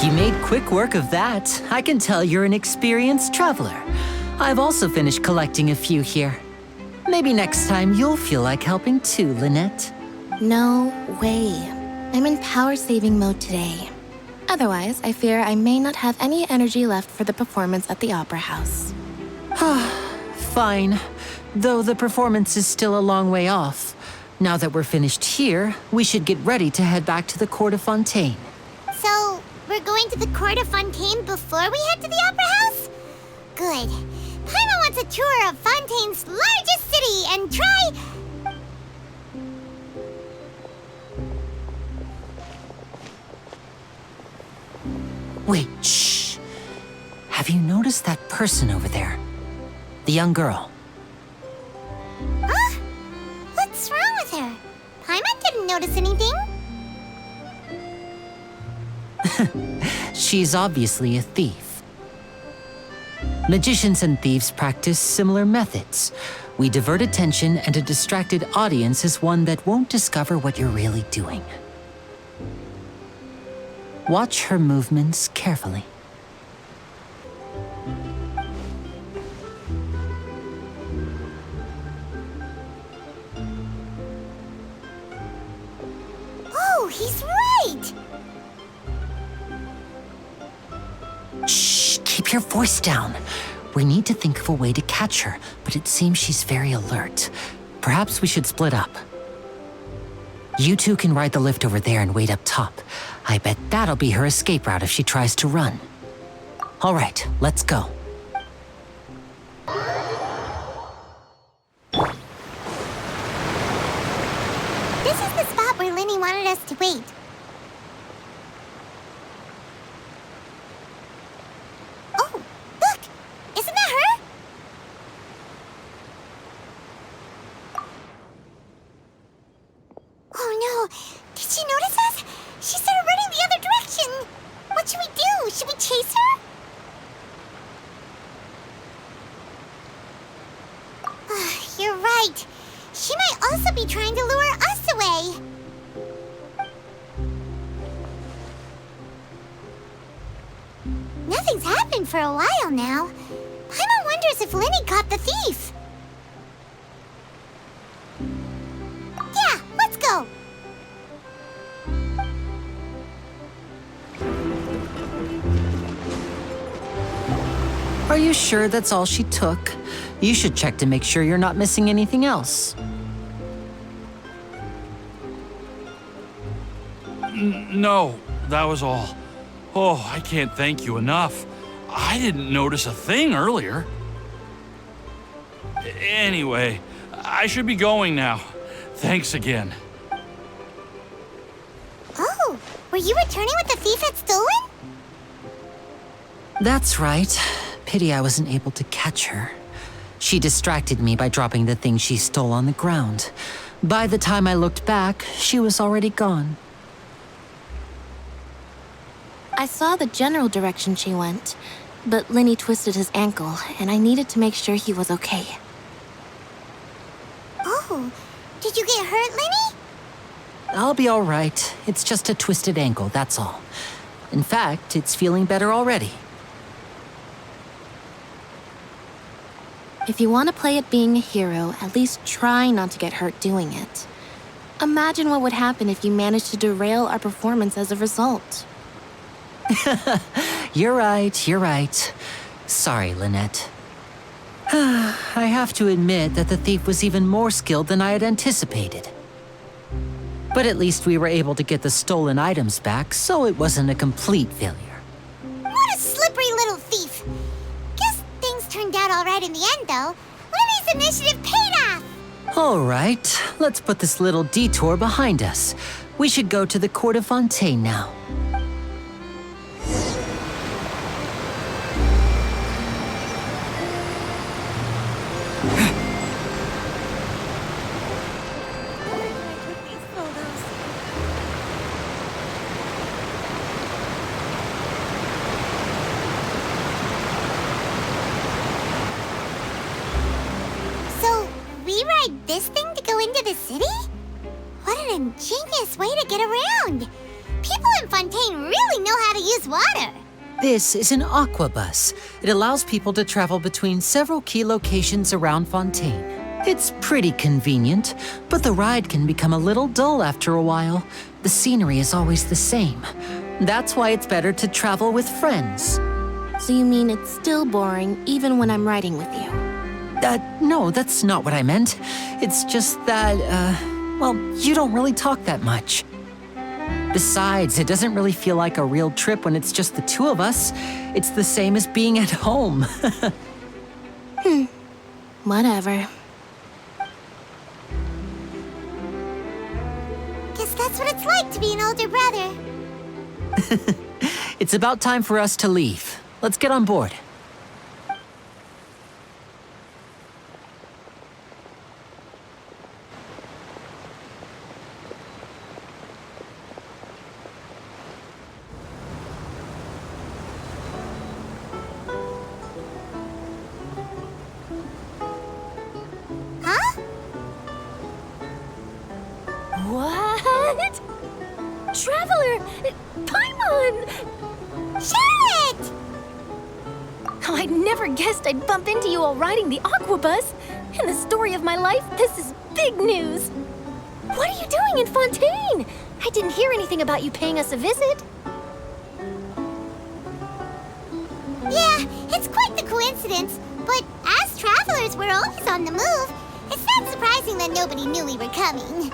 Speaker 6: You made quick work of that. I can tell you're an experienced traveler. I've also finished collecting a few here. Maybe next time you'll feel like helping too, Lynette.
Speaker 5: No way. I'm in power-saving mode today. Otherwise, I fear I may not have any energy left for the performance at the Opera House.
Speaker 6: Fine. Though the performance is still a long way off. Now that we're finished here, we should get ready to head back to the Court of Fontaine.
Speaker 1: So, we're going to the Court of Fontaine before we head to the Opera House? Good. Paimon wants a tour of Fontaine's largest city and try...
Speaker 6: Wait, shh. Have you noticed that person over there? the young girl.
Speaker 1: Huh? What's wrong with her? Paimon didn't notice anything.
Speaker 6: She's obviously a thief. Magicians and thieves practice similar methods. We divert attention, and a distracted audience is one that won't discover what you're really doing. Watch her movements carefully.
Speaker 1: Oh, he's right!
Speaker 6: Shh, keep your voice down. We need to think of a way to catch her, but it seems she's very alert. Perhaps we should split up. You two can ride the lift over there and wait up top. I bet that'll be her escape route if she tries to run. All right, let's go.
Speaker 1: This is the spot where Linny wanted us to wait. Oh, look! Isn't that her? Oh no! Did she notice us? She started running the other direction! What should we do? Should we chase her? You're right. She might also be trying to lure us away. Nothing's happened for a while now. Paimon wonders if Linny caught the thief. Yeah, let's go.
Speaker 6: Are you sure that's all she took? You should check to make sure you're not missing anything else.
Speaker 8: No, that was all. Oh, I can't thank you enough. I didn't notice a thing earlier. Anyway, I should be going now. Thanks again.
Speaker 1: Oh, were you returning what the thief had stolen?
Speaker 6: That's right. Pity I wasn't able to catch her. She distracted me by dropping the thing she stole on the ground. By the time I looked back, she was already gone.
Speaker 5: I saw the general direction she went, but Linny twisted his ankle, and I needed to make sure he was okay.
Speaker 1: Oh, did you get hurt, Linny?
Speaker 6: I'll be all right. It's just a twisted ankle, that's all. In fact, it's feeling better already.
Speaker 5: If you want to play at being a hero, at least try not to get hurt doing it. Imagine what would happen if you managed to derail our performance as a result.
Speaker 6: You're right. Sorry, Lynette. I have to admit that the thief was even more skilled than I had anticipated. But at least we were able to get the stolen items back, so it wasn't a complete failure.
Speaker 1: What a slippery little thief. Guess things turned out all right in the end, though. Linny's initiative paid off.
Speaker 6: All right, let's put this little detour behind us. We should go to the Court of Fontaine now.
Speaker 1: Ride this thing to go into the city? What an ingenious way to get around! People in Fontaine really know how to use water!
Speaker 6: This is an aquabus. It allows people to travel between several key locations around Fontaine. It's pretty convenient, but the ride can become a little dull after a while. The scenery is always the same. That's why it's better to travel with friends.
Speaker 5: So you mean it's still boring even when I'm riding with you?
Speaker 6: No, that's not what I meant. It's just that, well, you don't really talk that much. Besides, it doesn't really feel like a real trip when it's just the two of us. It's the same as being at home.
Speaker 5: Whatever.
Speaker 1: Guess that's what it's like to be an older brother.
Speaker 6: It's about time for us to leave. Let's get on board.
Speaker 5: Traveler! Paimon!
Speaker 1: Charlotte!
Speaker 5: Oh, I'd never guessed I'd bump into you all riding the Aquabus. In the story of my life, this is big news. What are you doing in Fontaine? I didn't hear anything about you paying us a visit.
Speaker 1: Yeah, it's quite the coincidence, but as travelers, we're always on the move. It's not surprising that nobody knew we were coming.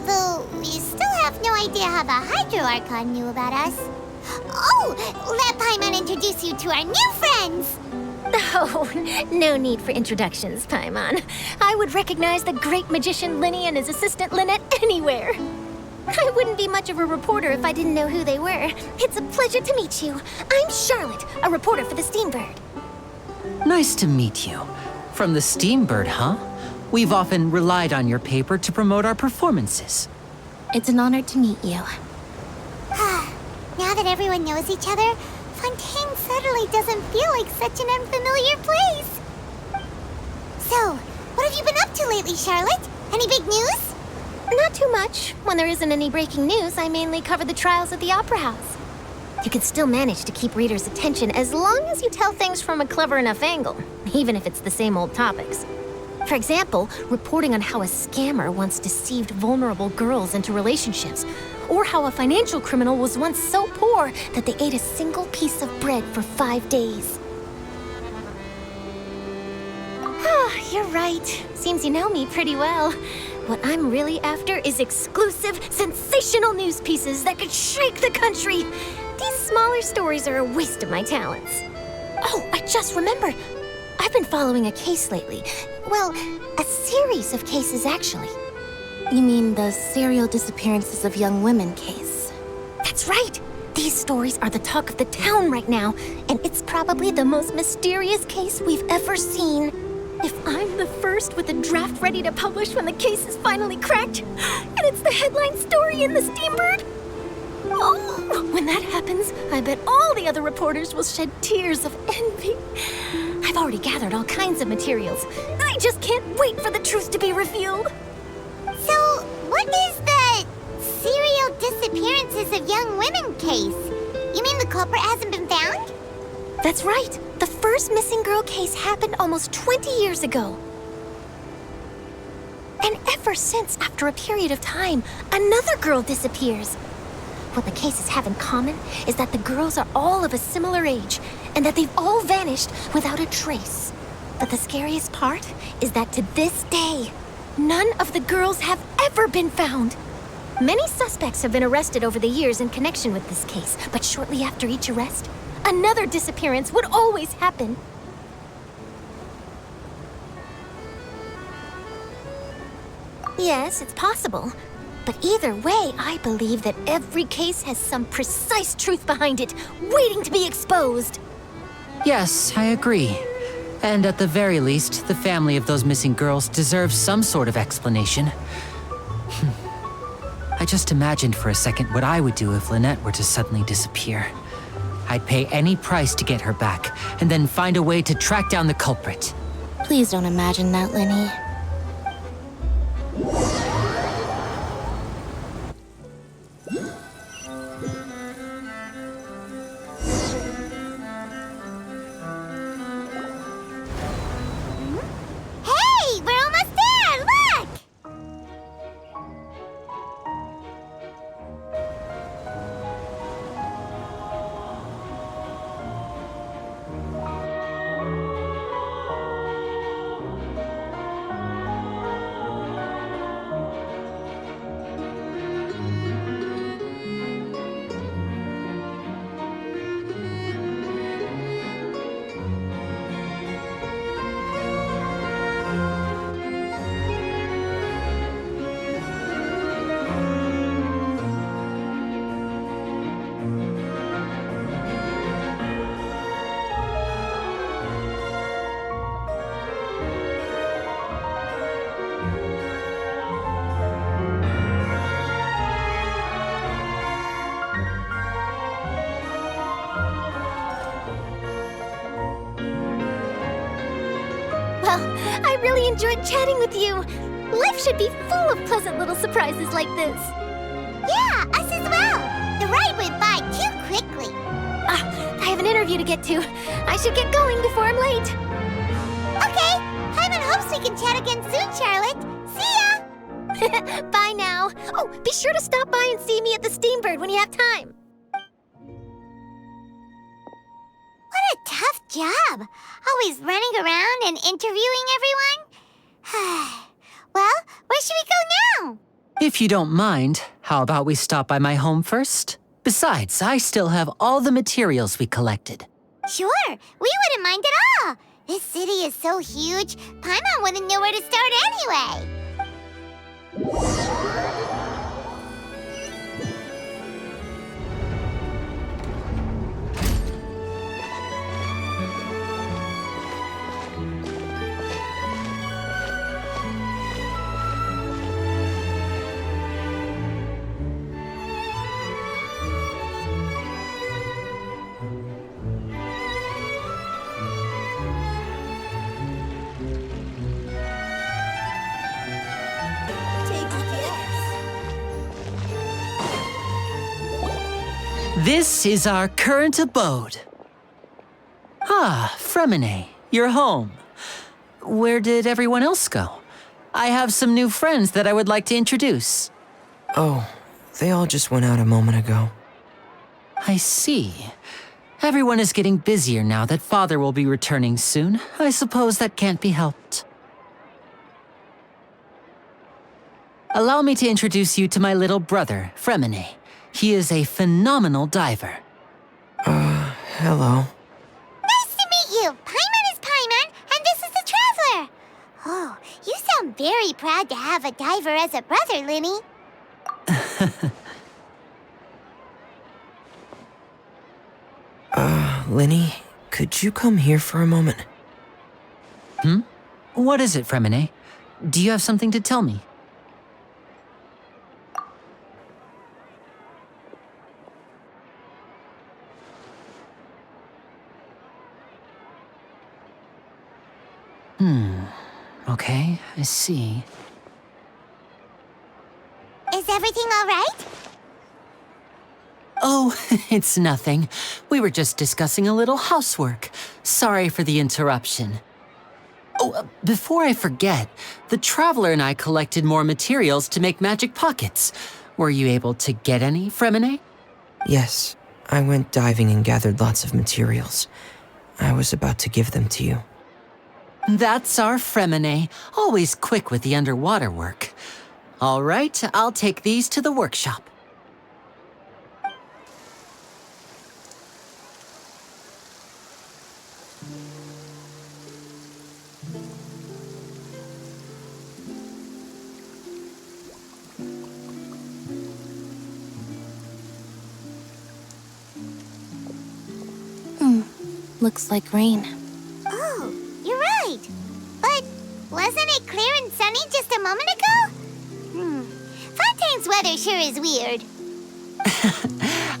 Speaker 1: Though we still have no idea how the Hydro Archon knew about us. Oh, let Paimon introduce you to our new friends!
Speaker 5: Oh, no need for introductions, Paimon. I would recognize the great magician Linny and his assistant Lynette anywhere. I wouldn't be much of a reporter if I didn't know who they were. It's a pleasure to meet you. I'm Charlotte, a reporter for the Steambird.
Speaker 6: Nice to meet you. From the Steambird, huh? We've often relied on your paper to promote our performances.
Speaker 5: It's an honor to meet you.
Speaker 1: Now that everyone knows each other, Fontaine suddenly doesn't feel like such an unfamiliar place. So, what have you been up to lately, Charlotte? Any big news?
Speaker 5: Not too much. When there isn't any breaking news, I mainly cover the trials at the Opera House. You can still manage to keep readers' attention as long as you tell things from a clever enough angle, even if it's the same old topics. For example, reporting on how a scammer once deceived vulnerable girls into relationships, or how a financial criminal was once so poor that they ate a single piece of bread for 5 days. You're right. Seems you know me pretty well. What I'm really after is exclusive, sensational news pieces that could shake the country. These smaller stories are a waste of my talents. Oh, I just remembered. I've been following a case lately. Well, a series of cases, actually. You mean the serial disappearances of young women case? That's right. These stories are the talk of the town right now, and it's probably the most mysterious case we've ever seen. If I'm the first with a draft ready to publish when the case is finally cracked, and it's the headline story in the Steambird, oh, when that happens, I bet all the other reporters will shed tears of envy. I've already gathered all kinds of materials. I just can't wait for the truth to be revealed.
Speaker 1: So, what is the serial disappearances of young women case? You mean the culprit hasn't been found?
Speaker 5: That's right. The first missing girl case happened almost 20 years ago. And ever since, after a period of time, another girl disappears. What the cases have in common is that the girls are all of a similar age, and that they've all vanished without a trace. But the scariest part is that to this day, none of the girls have ever been found. Many suspects have been arrested over the years in connection with this case, but shortly after each arrest, another disappearance would always happen. Yes, it's possible. But either way, I believe that every case has some precise truth behind it, waiting to be exposed.
Speaker 6: Yes, I agree. And at the very least, the family of those missing girls deserves some sort of explanation. I just imagined for a second what I would do if Lynette were to suddenly disappear. I'd pay any price to get her back, and then find a way to track down the culprit.
Speaker 5: Please don't imagine that, Linny.
Speaker 1: Hey, we're almost there! Look! Well, I really enjoyed chatting with you. Life should be full of pleasant little surprises like this. Yeah, us as well. The ride went by too quickly.
Speaker 10: I have an interview to get to. I should get going before I'm late.
Speaker 1: Okay, Paimon hopes we can chat again soon, Charlotte. See ya!
Speaker 10: Bye now. Oh, be sure to stop by and see me at the Steambird when you have time.
Speaker 1: What a tough job. Always running around and interviewing everyone. Well, where should we go now?
Speaker 6: If you don't mind, how about we stop by my home first? Besides, I still have all the materials we collected.
Speaker 1: Sure, we wouldn't mind at all. This city is so huge, Paimon wouldn't know where to start anyway.
Speaker 6: This is our current abode. Ah, Fremine, you're home. Where did everyone else go? I have some new friends that I would like to introduce.
Speaker 11: Oh, they all just went out a moment ago.
Speaker 6: I see. Everyone is getting busier now that Father will be returning soon. I suppose that can't be helped. Allow me to introduce you to my little brother, Fremine. He is a phenomenal diver.
Speaker 11: Hello.
Speaker 1: Nice to meet you. Paimon is Paimon, and this is the Traveler. Oh, you sound very proud to have a diver as a brother, Linny.
Speaker 11: Linny, could you come here for a moment?
Speaker 6: What is it, Fremine? Do you have something to tell me? Okay, I see.
Speaker 1: Is everything all right?
Speaker 6: Oh, it's nothing. We were just discussing a little housework. Sorry for the interruption. Oh, before I forget, the Traveler and I collected more materials to make magic pockets. Were you able to get any, Fremine?
Speaker 11: Yes, I went diving and gathered lots of materials. I was about to give them to you.
Speaker 6: That's our Fremine, always quick with the underwater work. All right, I'll take these to the workshop.
Speaker 5: Looks like rain.
Speaker 1: Oh, you're right. But wasn't it clear and sunny just a moment ago? Fontaine's weather sure is weird.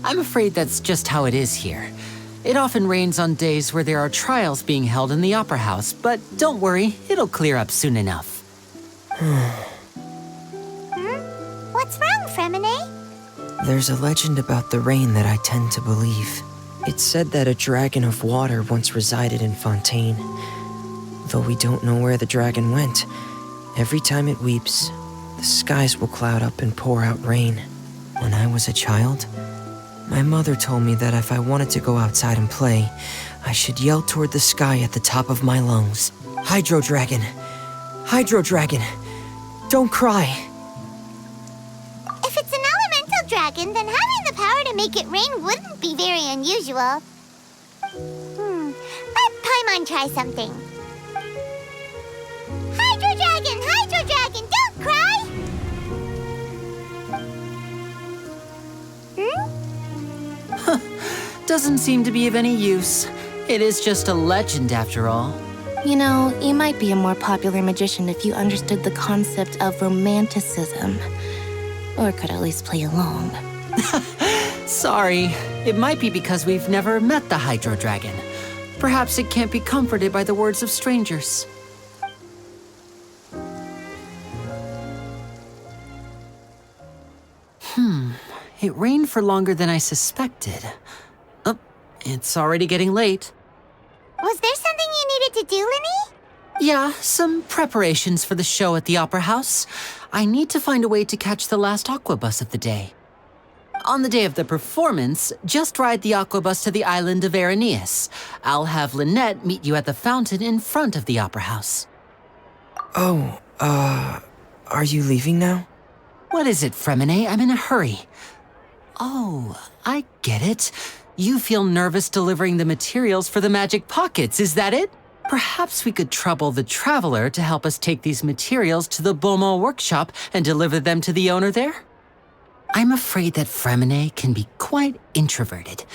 Speaker 6: I'm afraid that's just how it is here. It often rains on days where there are trials being held in the Opera House, but don't worry, it'll clear up soon enough.
Speaker 1: What's wrong, Fremine?
Speaker 11: There's a legend about the rain that I tend to believe. It's said that a dragon of water once resided in Fontaine. Though we don't know where the dragon went, every time it weeps, the skies will cloud up and pour out rain. When I was a child, my mother told me that if I wanted to go outside and play, I should yell toward the sky at the top of my lungs, "Hydro Dragon! Hydro Dragon! Don't cry!"
Speaker 1: If it's an elemental dragon, then having the power to make it rain wouldn't be very unusual. Let Paimon try something. Hydro Dragon, don't cry!
Speaker 6: Doesn't seem to be of any use. It is just a legend after all.
Speaker 5: You know, you might be a more popular magician if you understood the concept of romanticism. Or could at least play along.
Speaker 6: Sorry, it might be because we've never met the Hydro Dragon. Perhaps it can't be comforted by the words of strangers. It rained for longer than I suspected. Oh, it's already getting late.
Speaker 1: Was there something you needed to do, Linny?
Speaker 6: Yeah, some preparations for the show at the Opera House. I need to find a way to catch the last aqua bus of the day. On the day of the performance, just ride the aqua bus to the island of Aeneas. I'll have Lynette meet you at the fountain in front of the Opera House.
Speaker 11: Oh, are you leaving now?
Speaker 6: What is it, Fremine? I'm in a hurry. Oh, I get it. You feel nervous delivering the materials for the magic pockets, is that it? Perhaps we could trouble the Traveler to help us take these materials to the Beaumont workshop and deliver them to the owner there? I'm afraid that Fremine can be quite introverted,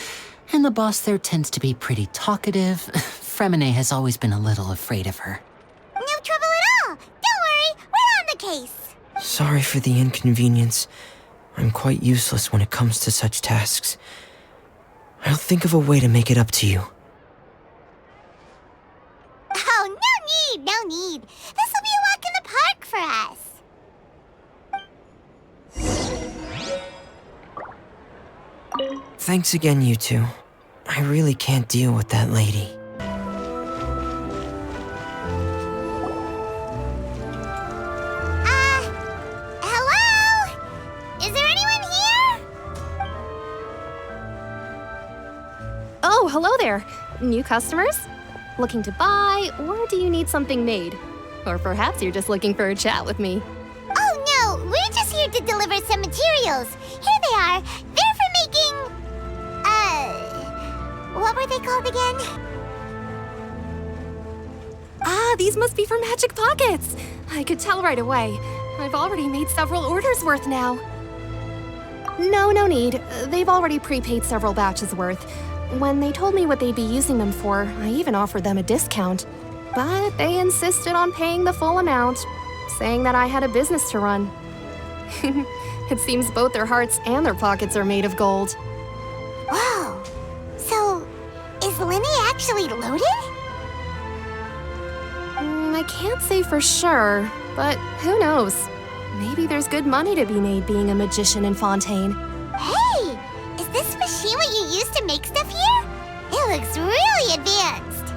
Speaker 6: and the boss there tends to be pretty talkative. Fremine has always been a little afraid of her.
Speaker 1: No trouble at all. Don't worry, we're on the case.
Speaker 11: Sorry for the inconvenience. I'm quite useless when it comes to such tasks. I'll think of a way to make it up to you.
Speaker 1: Oh, no need. This will be a walk in the park for us.
Speaker 11: Thanks again, you two. I really can't deal with that lady.
Speaker 1: Hello? Is there anyone here?
Speaker 10: Oh, hello there. New customers? Looking to buy, or do you need something made? Or perhaps you're just looking for a chat with me.
Speaker 1: Oh, no, we're just here to deliver some materials. Here they are. They're for making... what were they called again?
Speaker 10: Ah, these must be for magic pockets. I could tell right away. I've already made several orders worth now. No need. They've already prepaid several batches worth. When they told me what they'd be using them for, I even offered them a discount. But they insisted on paying the full amount, saying that I had a business to run. It seems both their hearts and their pockets are made of gold.
Speaker 1: Whoa. So, is Linny actually loaded?
Speaker 10: I can't say for sure, but who knows? Maybe there's good money to be made being a magician in Fontaine.
Speaker 1: Hey! Is this machine what you use to make stuff here? It looks really advanced.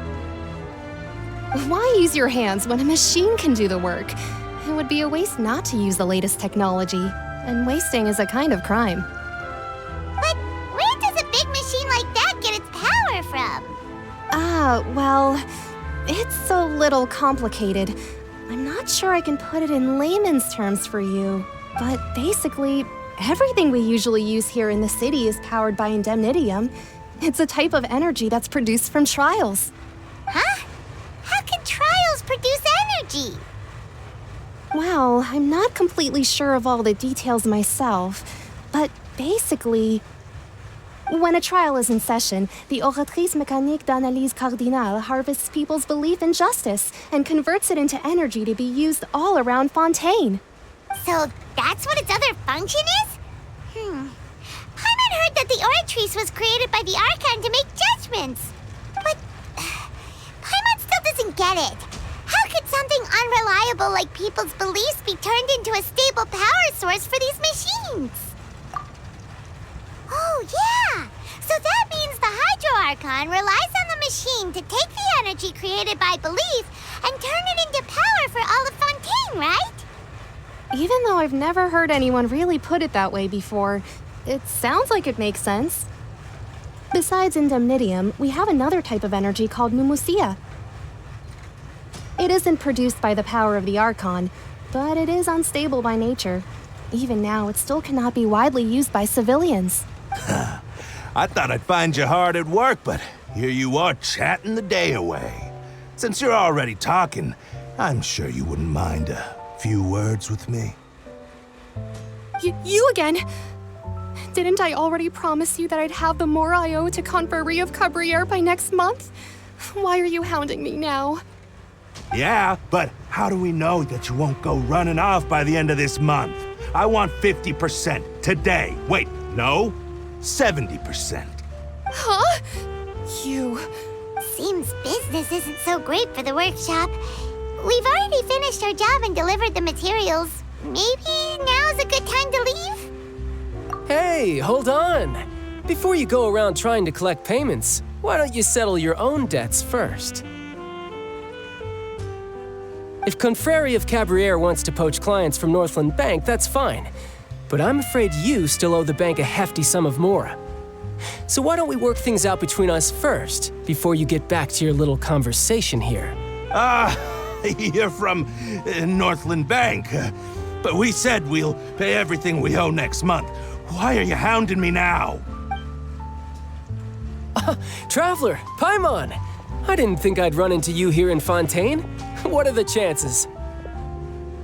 Speaker 10: Why use your hands when a machine can do the work? It would be a waste not to use the latest technology, and wasting is a kind of crime.
Speaker 1: But where does a big machine like that get its power from?
Speaker 10: Well, it's a little complicated. I'm not sure I can put it in layman's terms for you, but basically, everything we usually use here in the city is powered by indemnitium. It's a type of energy that's produced from trials.
Speaker 1: Huh? How can trials produce energy?
Speaker 10: Well, I'm not completely sure of all the details myself, but basically, when a trial is in session, the Oratrice Mécanique d'Analyse Cardinale harvests people's belief in justice and converts it into energy to be used all around Fontaine.
Speaker 1: So that's what its other function is? Paimon heard that the Oratrice was created by the Archon to make judgments. But Paimon still doesn't get it. How could something unreliable like people's beliefs be turned into a stable power source for these machines? Oh, yeah! So that means the Hydro Archon relies on the machine to take the energy created by belief and turn it into power for all of Fontaine, right?
Speaker 10: Even though I've never heard anyone really put it that way before, it sounds like it makes sense. Besides indemnitium, we have another type of energy called pneumosia. It isn't produced by the power of the Archon, but it is unstable by nature. Even now, it still cannot be widely used by civilians.
Speaker 12: I thought I'd find you hard at work, but here you are chatting the day away. Since you're already talking, I'm sure you wouldn't mind a few words with me.
Speaker 10: You again? Didn't I already promise you that I'd have the more I owe to Confrérie of Cabriere by next month? Why are you hounding me now?
Speaker 12: Yeah, but how do we know that you won't go running off by the end of this month? I want 50% today. Wait, no, 70%.
Speaker 10: Huh? You...
Speaker 1: Seems business isn't so great for the workshop. We've already finished our job and delivered the materials. Maybe now's a good time to leave?
Speaker 13: Hey, hold on! Before you go around trying to collect payments, why don't you settle your own debts first? If Confrere of Cabriere wants to poach clients from Northland Bank, that's fine. But I'm afraid you still owe the bank a hefty sum of mora. So why don't we work things out between us first, before you get back to your little conversation here?
Speaker 12: You're from Northland Bank. But we said we'll pay everything we owe next month. Why are you hounding me now?
Speaker 13: Traveler, Paimon! I didn't think I'd run into you here in Fontaine. What are the chances?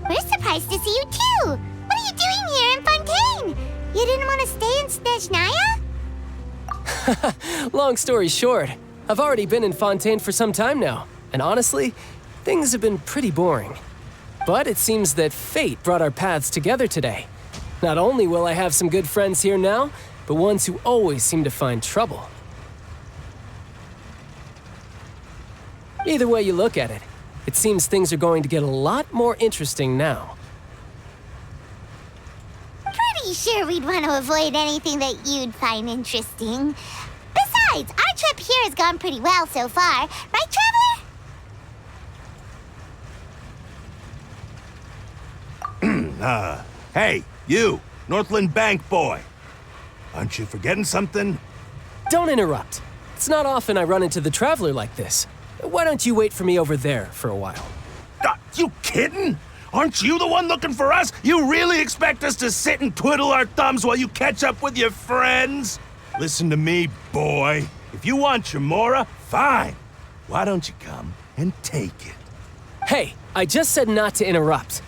Speaker 1: We're surprised to see you too! What are you doing here in Fontaine? You didn't want to stay in Snezhnaya?
Speaker 13: Long story short, I've already been in Fontaine for some time now, and honestly, things have been pretty boring. But it seems that fate brought our paths together today. Not only will I have some good friends here now, but ones who always seem to find trouble. Either way you look at it, it seems things are going to get a lot more interesting now.
Speaker 1: Pretty sure we'd want to avoid anything that you'd find interesting. Besides, our trip here has gone pretty well so far, right, Traveler?
Speaker 12: Hey, you, Northland Bank boy. Aren't you forgetting something?
Speaker 13: Don't interrupt. It's not often I run into the Traveler like this. Why don't you wait for me over there for a while?
Speaker 12: You kidding? Aren't you the one looking for us? You really expect us to sit and twiddle our thumbs while you catch up with your friends? Listen to me, boy. If you want your mora, fine. Why don't you come and take it?
Speaker 13: Hey, I just said not to interrupt.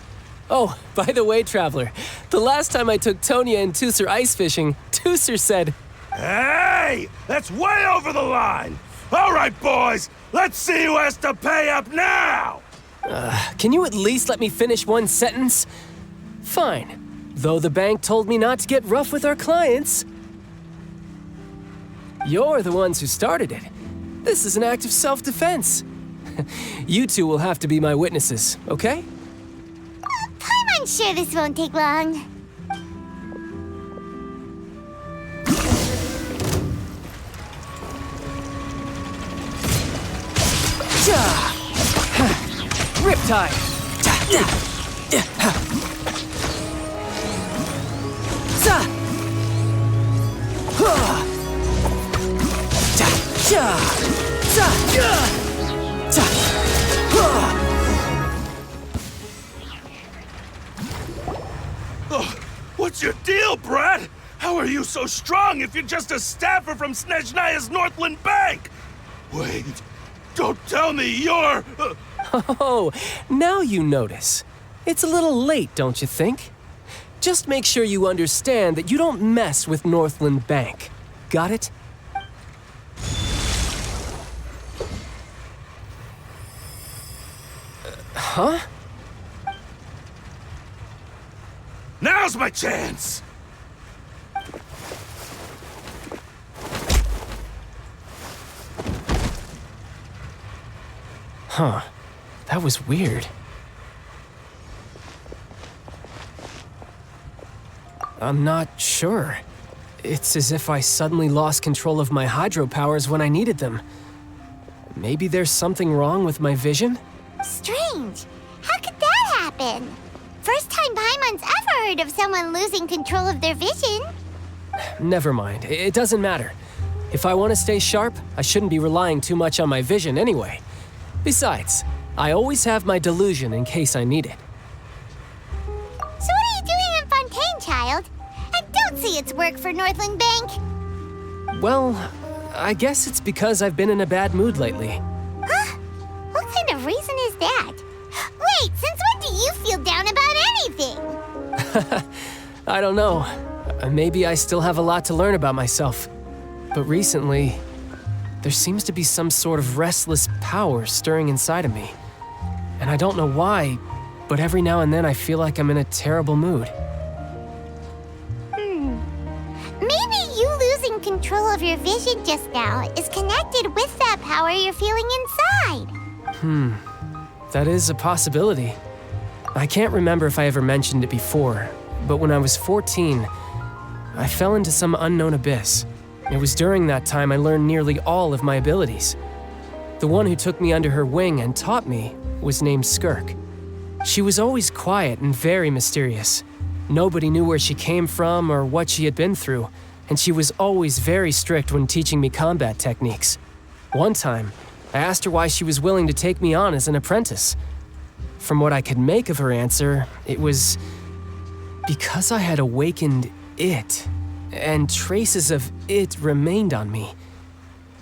Speaker 13: Oh, by the way, Traveler, the last time I took Tonya and Tusser ice fishing, Tusser said,
Speaker 12: "Hey, that's way over the line! All right, boys, let's see who has to pay up now!"
Speaker 13: Can you at least let me finish one sentence? Fine, though the bank told me not to get rough with our clients. You're the ones who started it. This is an act of self-defense. You two will have to be my witnesses, okay?
Speaker 1: I'm sure this won't take long.
Speaker 13: Riptide!
Speaker 12: What's your deal, Brad? How are you so strong if you're just a staffer from Snezhnaya's Northland Bank? Wait, don't tell me you're...
Speaker 13: Oh, now you notice. It's a little late, don't you think? Just make sure you understand that you don't mess with Northland Bank. Got it? Huh?
Speaker 12: Now's my chance!
Speaker 13: Huh. That was weird. I'm not sure. It's as if I suddenly lost control of my hydro powers when I needed them. Maybe there's something wrong with my vision?
Speaker 1: Strange. How could that happen? First time Paimon's ever heard of someone losing control of their vision.
Speaker 13: Never mind. It doesn't matter. If I want to stay sharp, I shouldn't be relying too much on my vision anyway. Besides, I always have my delusion in case I need it.
Speaker 1: So what are you doing in Fontaine, child? I don't see its work for Northland Bank.
Speaker 13: Well, I guess it's because I've been in a bad mood lately.
Speaker 1: Huh? What kind of reason is that? Wait, since when do you feel down about anything?
Speaker 13: I don't know. Maybe I still have a lot to learn about myself. But recently, there seems to be some sort of restless power stirring inside of me. And I don't know why, but every now and then I feel like I'm in a terrible mood.
Speaker 1: Maybe you losing control of your vision just now is connected with that power you're feeling inside.
Speaker 13: That is a possibility. I can't remember if I ever mentioned it before, but when I was 14, I fell into some unknown abyss. It was during that time I learned nearly all of my abilities. The one who took me under her wing and taught me was named Skirk. She was always quiet and very mysterious. Nobody knew where she came from or what she had been through, and she was always very strict when teaching me combat techniques. One time, I asked her why she was willing to take me on as an apprentice. From what I could make of her answer, it was because I had awakened it, and traces of it remained on me.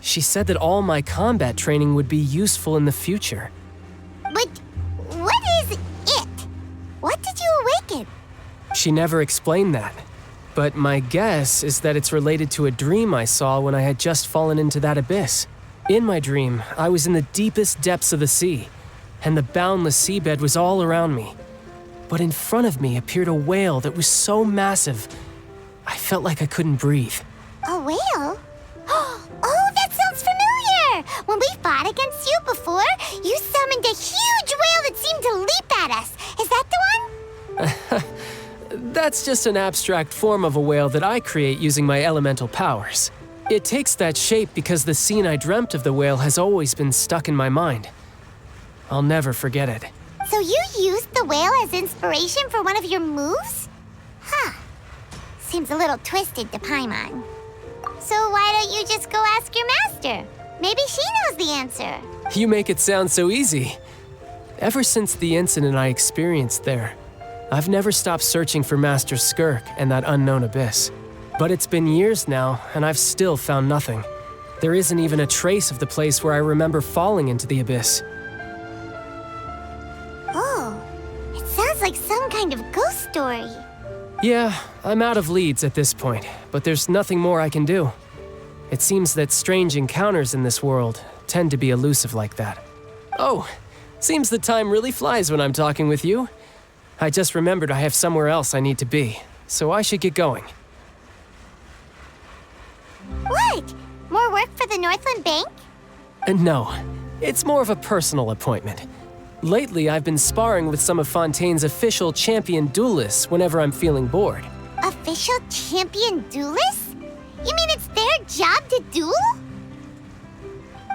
Speaker 13: She said that all my combat training would be useful in the future.
Speaker 1: But what is it? What did you awaken?
Speaker 13: She never explained that, but my guess is that it's related to a dream I saw when I had just fallen into that abyss. In my dream, I was in the deepest depths of the sea, and the boundless seabed was all around me. But in front of me appeared a whale that was so massive, I felt like I couldn't breathe.
Speaker 1: A whale? Oh, that sounds familiar! When we fought against you before, you summoned a huge whale that seemed to leap at us. Is that the one?
Speaker 13: That's just an abstract form of a whale that I create using my elemental powers. It takes that shape because the scene I dreamt of the whale has always been stuck in my mind. I'll never forget it.
Speaker 1: So you used the whale as inspiration for one of your moves? Huh. Seems a little twisted to Paimon. So why don't you just go ask your master? Maybe she knows the answer.
Speaker 13: You make it sound so easy. Ever since the incident I experienced there, I've never stopped searching for Master Skirk and that unknown abyss. But it's been years now, and I've still found nothing. There isn't even a trace of the place where I remember falling into the abyss.
Speaker 1: Oh, it sounds like some kind of ghost story.
Speaker 13: Yeah, I'm out of leads at this point, but there's nothing more I can do. It seems that strange encounters in this world tend to be elusive like that. Oh, seems the time really flies when I'm talking with you. I just remembered I have somewhere else I need to be, so I should get going.
Speaker 1: What? More work for the Northland Bank?
Speaker 13: No, it's more of a personal appointment. Lately, I've been sparring with some of Fontaine's official champion duelists whenever I'm feeling bored.
Speaker 1: Official champion duelists? You mean it's their job to duel?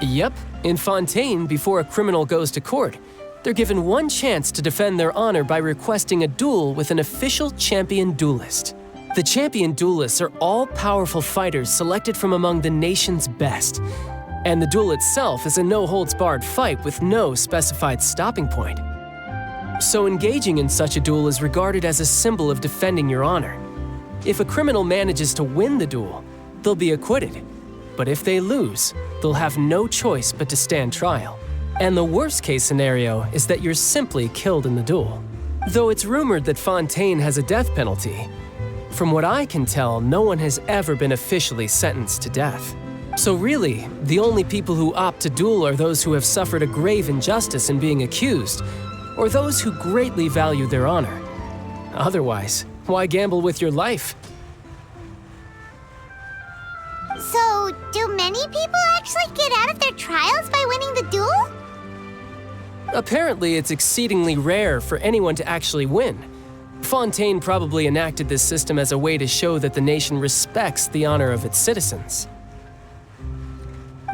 Speaker 13: Yep, in Fontaine, before a criminal goes to court, they're given one chance to defend their honor by requesting a duel with an official champion duelist. The champion duelists are all-powerful fighters selected from among the nation's best. And the duel itself is a no-holds-barred fight with no specified stopping point. So engaging in such a duel is regarded as a symbol of defending your honor. If a criminal manages to win the duel, they'll be acquitted. But if they lose, they'll have no choice but to stand trial. And the worst-case scenario is that you're simply killed in the duel. Though it's rumored that Fontaine has a death penalty, from what I can tell, no one has ever been officially sentenced to death. So really, the only people who opt to duel are those who have suffered a grave injustice in being accused, or those who greatly value their honor. Otherwise, why gamble with your life?
Speaker 1: So, do many people actually get out of their trials by winning the duel?
Speaker 13: Apparently, it's exceedingly rare for anyone to actually win. Fontaine probably enacted this system as a way to show that the nation respects the honor of its citizens.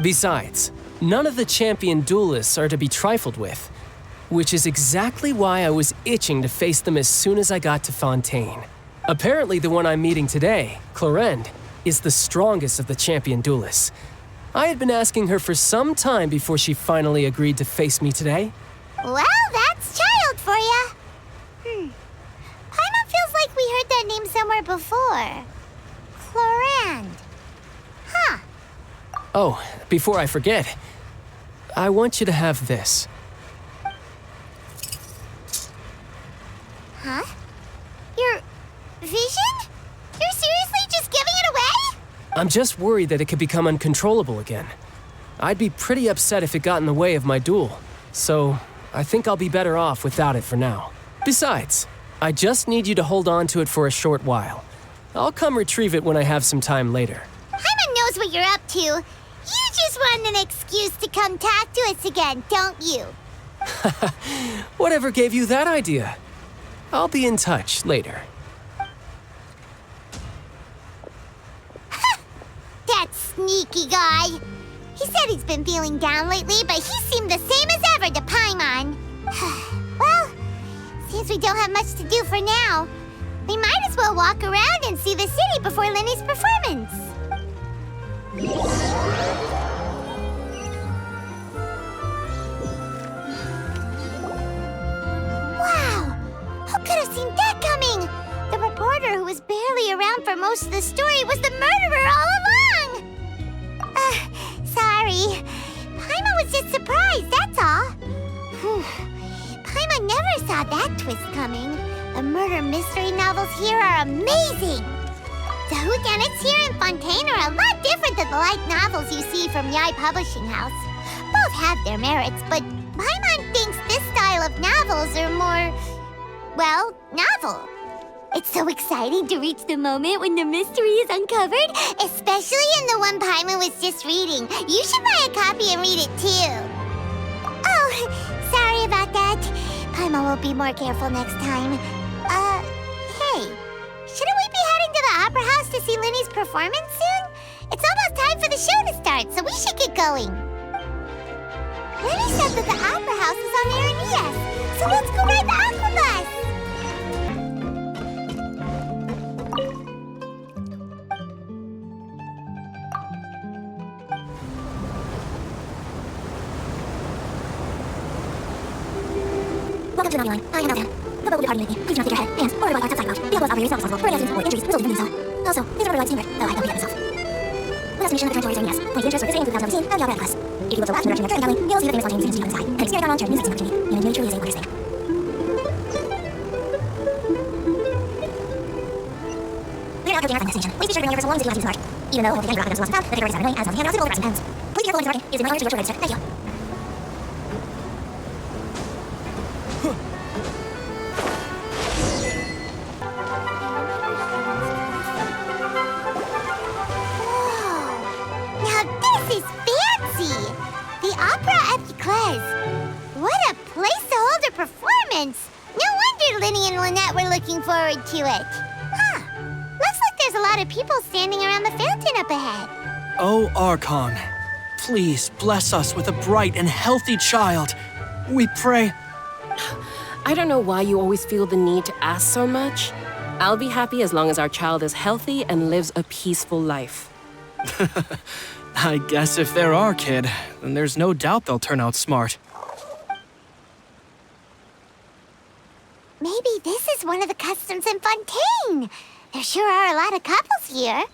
Speaker 13: Besides, none of the champion duelists are to be trifled with, which is exactly why I was itching to face them as soon as I got to Fontaine. Apparently, the one I'm meeting today, Clorinde, is the strongest of the champion duelists. I had been asking her for some time before she finally agreed to face me today.
Speaker 1: Well, that's child for ya. Paimon feels like we heard that name somewhere before. Clorinde. Huh.
Speaker 13: Oh, before I forget, I want you to have this.
Speaker 1: Huh? Your vision? You're seriously just giving it away?
Speaker 13: I'm just worried that it could become uncontrollable again. I'd be pretty upset if it got in the way of my duel, so I think I'll be better off without it for now. Besides, I just need you to hold on to it for a short while. I'll come retrieve it when I have some time later.
Speaker 1: Paimon knows what you're up to. You just want an excuse to come talk to us again, don't you?
Speaker 13: Whatever gave you that idea? I'll be in touch later.
Speaker 1: That sneaky guy. He said he's been feeling down lately, but he seemed the same as ever to Paimon. Well, since we don't have much to do for now, we might as well walk around and see the city before Lenny's performance. Wow! Who could have seen that coming? The reporter who was barely around for most of the story was the murderer all along! Sorry. Paimon was just surprised, that's all. Paimon never saw that twist coming. The murder mystery novels here are amazing! The whodunits here in Fontaine are a lot different than the light novels you see from Yai Publishing House. Both have their merits, but Paimon thinks this style of novels are more, well, novel. It's so exciting to reach the moment when the mystery is uncovered, especially in the one Paimon was just reading. You should buy a copy and read it too. Oh, sorry about that. Paimon will be more careful next time. Hey, shouldn't we be heading to the Opera House to see Lenny's performance soon? It's almost time for the show to start, so we should get going. Lenny said that the Opera House is on Aranias, so let's go ride the Aquabus!
Speaker 14: Welcome to Naughty Line. I am Elvan. The boat will be partying with me. Please do not stick your head, hands, or other lights outside about. Be able to operate yourself responsible for any accidents or injuries resulting from doing so. Also, please remember to ride steamboat, though I don't be that myself. With estimation of the current tour is yes. Point to interest surface in 2017 and the Opera Class. If you look to the left in the direction of Turn Valley, you'll see the famous Fontaine students on the side. An exterior down on music scene opportunity. And it truly is a wondrous thing. We are now approaching our destination. Please be sure to bring your personal belongings with you as you march. Even though the Fontaine rocket comes lost and found, the category is Saturday as of the handrails and all pens. Please be careful when marking. Is in my honor to your register. Thank you.
Speaker 1: What a place to hold a performance! No wonder Lenny and Lynette were looking forward to it. Huh. Looks like there's a lot of people standing around the fountain up ahead.
Speaker 15: Oh, Archon, please bless us with a bright and healthy child. We pray.
Speaker 16: I don't know why you always feel the need to ask so much. I'll be happy as long as our child is healthy and lives a peaceful life.
Speaker 15: I guess if they're our kid, then there's no doubt they'll turn out smart.
Speaker 1: Maybe this is one of the customs in Fontaine. There sure are a lot of couples here.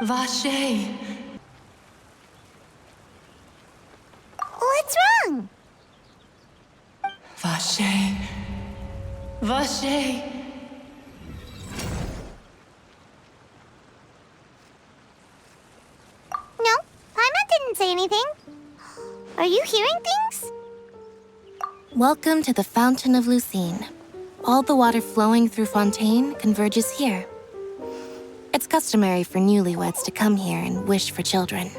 Speaker 17: Vache.
Speaker 1: What's wrong?
Speaker 17: Vache. Vache.
Speaker 1: No, Paimon didn't say anything. Are you hearing things?
Speaker 5: Welcome to the Fountain of Lucine. All the water flowing through Fontaine converges here. It's customary for newlyweds to come here and wish for children.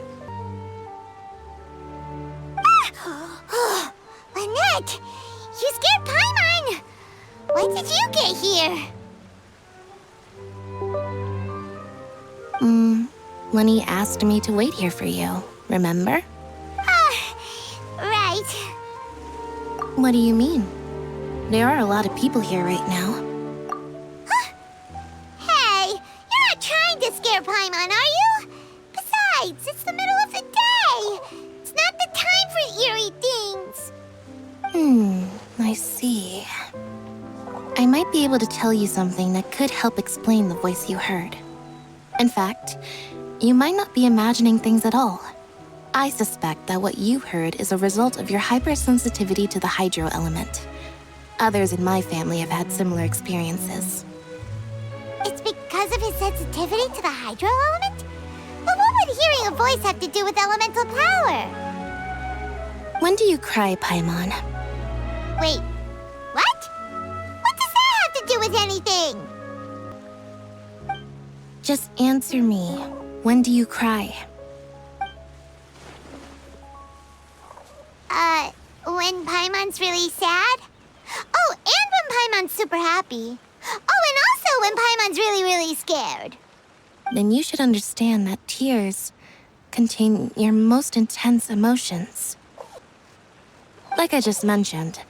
Speaker 1: Ah! Lynette! You scared Paimon! When did you get here?
Speaker 5: Lenny asked me to wait here for you, remember?
Speaker 1: Right.
Speaker 5: What do you mean? There are a lot of people here right now.
Speaker 1: Hey, you're not trying to scare Paimon, are you? Besides, it's the middle of the day. It's not the time for eerie things.
Speaker 5: I see. I might be able to tell you something that could help explain the voice you heard. In fact, you might not be imagining things at all. I suspect that what you heard is a result of your hypersensitivity to the hydro element. Others in my family have had similar experiences.
Speaker 1: It's because of his sensitivity to the hydro element? But what would hearing a voice have to do with elemental power?
Speaker 5: When do you cry, Paimon?
Speaker 1: Wait, what? What does that have to do with anything?
Speaker 5: Just answer me. When do you cry?
Speaker 1: When Paimon's really sad? Oh, and when Paimon's super happy. Oh, and also when Paimon's really scared.
Speaker 5: Then you should understand that tears contain your most intense emotions. Like I just mentioned,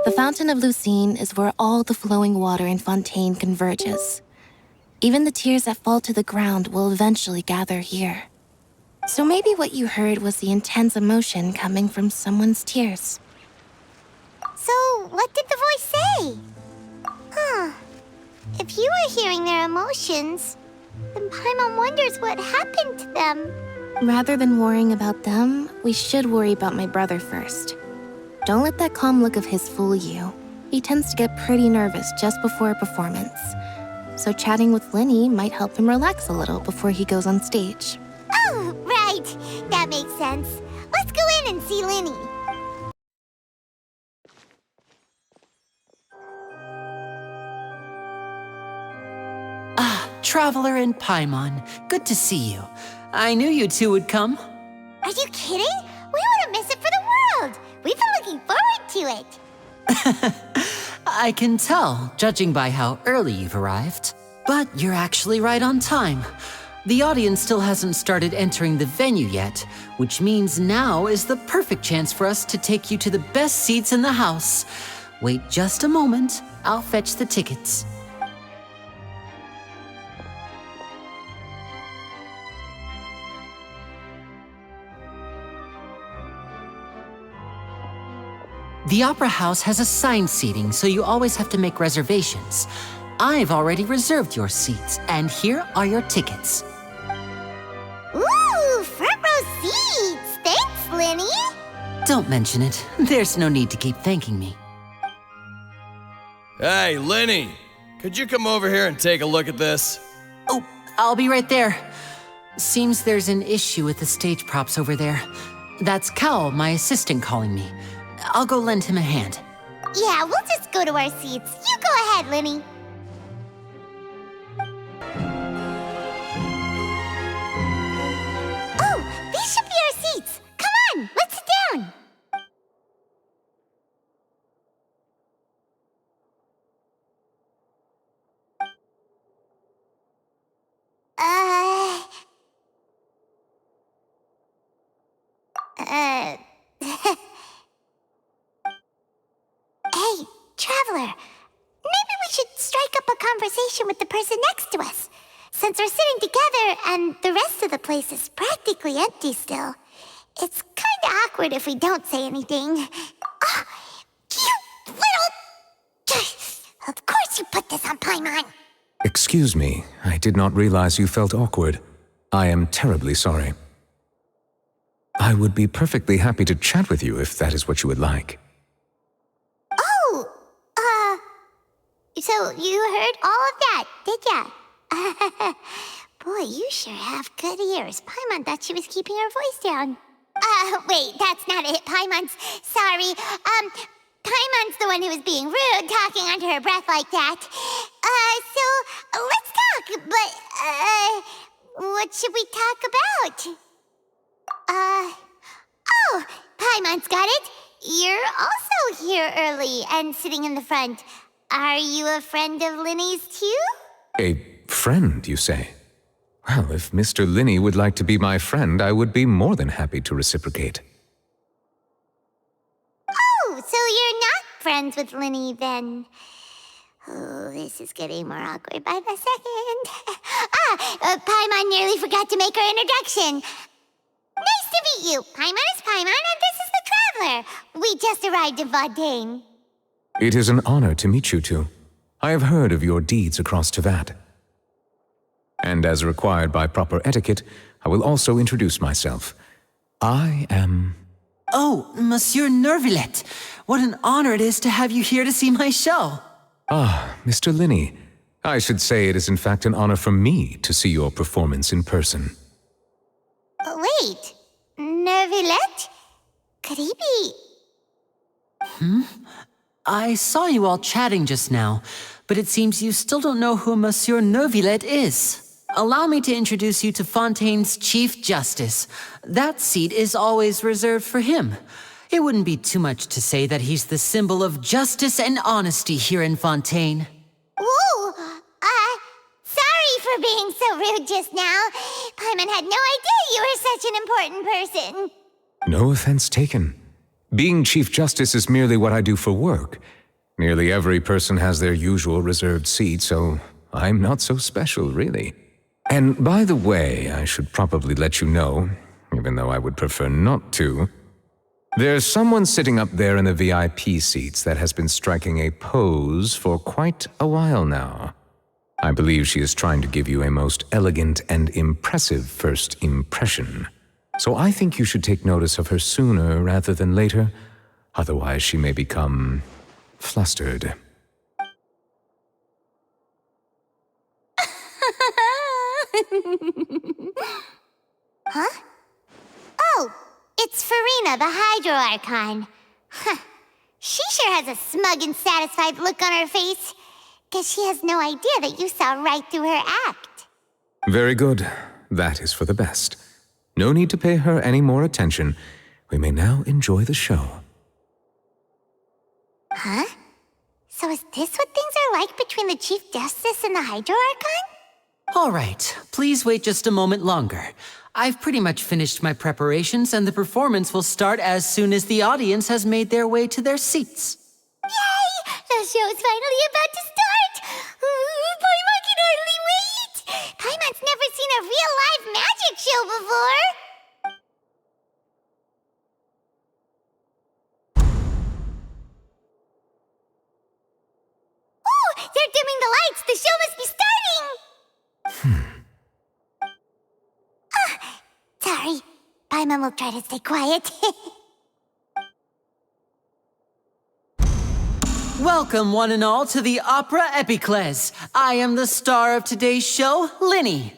Speaker 5: the Fountain of Lucine is where all the flowing water in Fontaine converges. Even the tears that fall to the ground will eventually gather here. So maybe what you heard was the intense emotion coming from someone's tears.
Speaker 1: So, what did the voice say? Huh. If you were hearing their emotions, then Paimon wonders what happened to them.
Speaker 5: Rather than worrying about them, we should worry about my brother first. Don't let that calm look of his fool you. He tends to get pretty nervous just before a performance. So chatting with Linny might help him relax a little before he goes on stage.
Speaker 1: Oh, right. That makes sense. Let's go in and see Linny.
Speaker 6: Traveler and Paimon, good to see you. I knew you two would come.
Speaker 1: Are you kidding? We wouldn't miss it for the world. We've been looking forward to it.
Speaker 6: I can tell, judging by how early you've arrived. But you're actually right on time. The audience still hasn't started entering the venue yet, which means now is the perfect chance for us to take you to the best seats in the house. Wait just a moment, I'll fetch the tickets. The Opera House has assigned seating, so you always have to make reservations. I've already reserved your seats, and here are your tickets.
Speaker 1: Ooh, front row seats! Thanks, Linny!
Speaker 6: Don't mention it. There's no need to keep thanking me.
Speaker 18: Hey, Linny! Could you come over here and take a look at this?
Speaker 6: Oh, I'll be right there. Seems there's an issue with the stage props over there. That's Cal, my assistant, calling me. I'll go lend him a hand.
Speaker 1: Yeah, we'll just go to our seats. You go ahead, Linny. Oh, these should be our seats. Come on, let's sit down. Hey, Traveler. Maybe we should strike up a conversation with the person next to us. Since we're sitting together and the rest of the place is practically empty still, it's kinda awkward if we don't say anything. Oh, you little... Of course you put this on Paimon.
Speaker 19: Excuse me, I did not realize you felt awkward. I am terribly sorry. I would be perfectly happy to chat with you if that is what you would like.
Speaker 1: So you heard all of that, did ya? Boy, you sure have good ears. Paimon thought she was keeping her voice down. Wait, that's not it. Paimon's... Sorry. Paimon's the one who was being rude, talking under her breath like that. So, let's talk, but, what should we talk about? Oh, Paimon's got it. You're also here early and sitting in the front. Are you a friend of Linny's too?
Speaker 19: A friend, you say? Well, if Mr. Linny would like to be my friend, I would be more than happy to reciprocate.
Speaker 1: Oh, so you're not friends with Linny then? Oh, this is getting more awkward by the second. Paimon nearly forgot to make her introduction. Nice to meet you. Paimon is Paimon, and this is the Traveler. We just arrived in Fontaine.
Speaker 19: It is an honor to meet you two. I have heard of your deeds across Tevat. And as required by proper etiquette, I will also introduce myself. I am...
Speaker 6: Oh, Monsieur Nervillet. What an honor it is to have you here to see my show.
Speaker 19: Ah, Mr. Linny. I should say it is in fact an honor for me to see your performance in person.
Speaker 1: Wait, Nervillet? Could he be...
Speaker 6: I saw you all chatting just now, but it seems you still don't know who Monsieur Nervillet is. Allow me to introduce you to Fontaine's Chief Justice. That seat is always reserved for him. It wouldn't be too much to say that he's the symbol of justice and honesty here in Fontaine.
Speaker 1: Ooh, rude just now. Paimon had no idea you were such an important person.
Speaker 19: No offense taken. Being Chief Justice is merely what I do for work. Nearly every person has their usual reserved seat, so I'm not so special, really. And by the way, I should probably let you know, even though I would prefer not to, there's someone sitting up there in the VIP seats that has been striking a pose for quite a while now. I believe she is trying to give you a most elegant and impressive first impression. So I think you should take notice of her sooner rather than later. Otherwise, she may become flustered.
Speaker 1: Huh? Oh, it's Farina, the Hydro Archon. Huh. She sure has a smug and satisfied look on her face. Guess she has no idea that you saw right through her act.
Speaker 19: Very good. That is for the best. No need to pay her any more attention. We may now enjoy the show.
Speaker 1: Huh? So is this what things are like between the Chief Justice and the Hydro Archon?
Speaker 6: All right, please wait just a moment longer. I've pretty much finished my preparations, and the performance will start as soon as the audience has made their way to their seats.
Speaker 1: Yay! The show's finally about to start! Paimon can hardly wait! Paimon's never seen a real live magic show before! Oh! They're dimming the lights! The show must be starting! Sorry. Paimon will try to stay quiet.
Speaker 6: Welcome, one and all, to the Opera Epiclese. I am the star of today's show, Linny.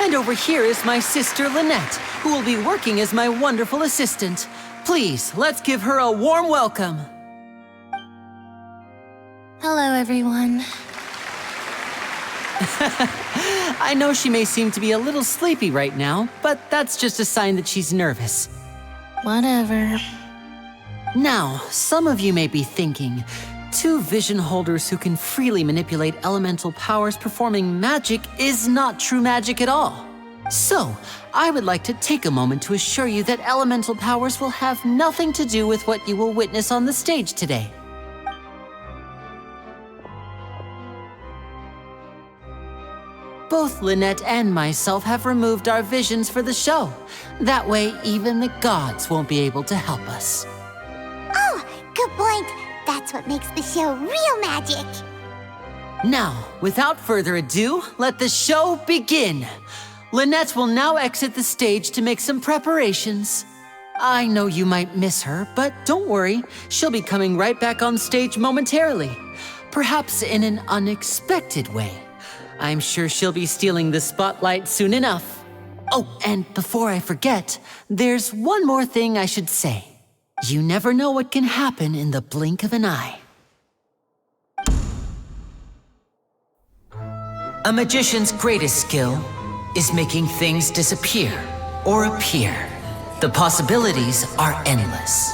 Speaker 6: And over here is my sister, Lynette, who will be working as my wonderful assistant. Please, let's give her a warm welcome.
Speaker 5: Hello, everyone.
Speaker 6: I know she may seem to be a little sleepy right now, but that's just a sign that she's nervous.
Speaker 5: Whatever.
Speaker 6: Now, some of you may be thinking, two vision holders who can freely manipulate elemental powers performing magic is not true magic at all. So, I would like to take a moment to assure you that elemental powers will have nothing to do with what you will witness on the stage today. Both Lynette and myself have removed our visions for the show. That way, even the gods won't be able to help us.
Speaker 1: Oh, good point. That's what makes the show real magic.
Speaker 6: Now, without further ado, let the show begin. Lynette will now exit the stage to make some preparations. I know you might miss her, but don't worry. She'll be coming right back on stage momentarily. Perhaps in an unexpected way. I'm sure she'll be stealing the spotlight soon enough. Oh, and before I forget, there's one more thing I should say. You never know what can happen in the blink of an eye. A magician's greatest skill is making things disappear or appear. The possibilities are endless.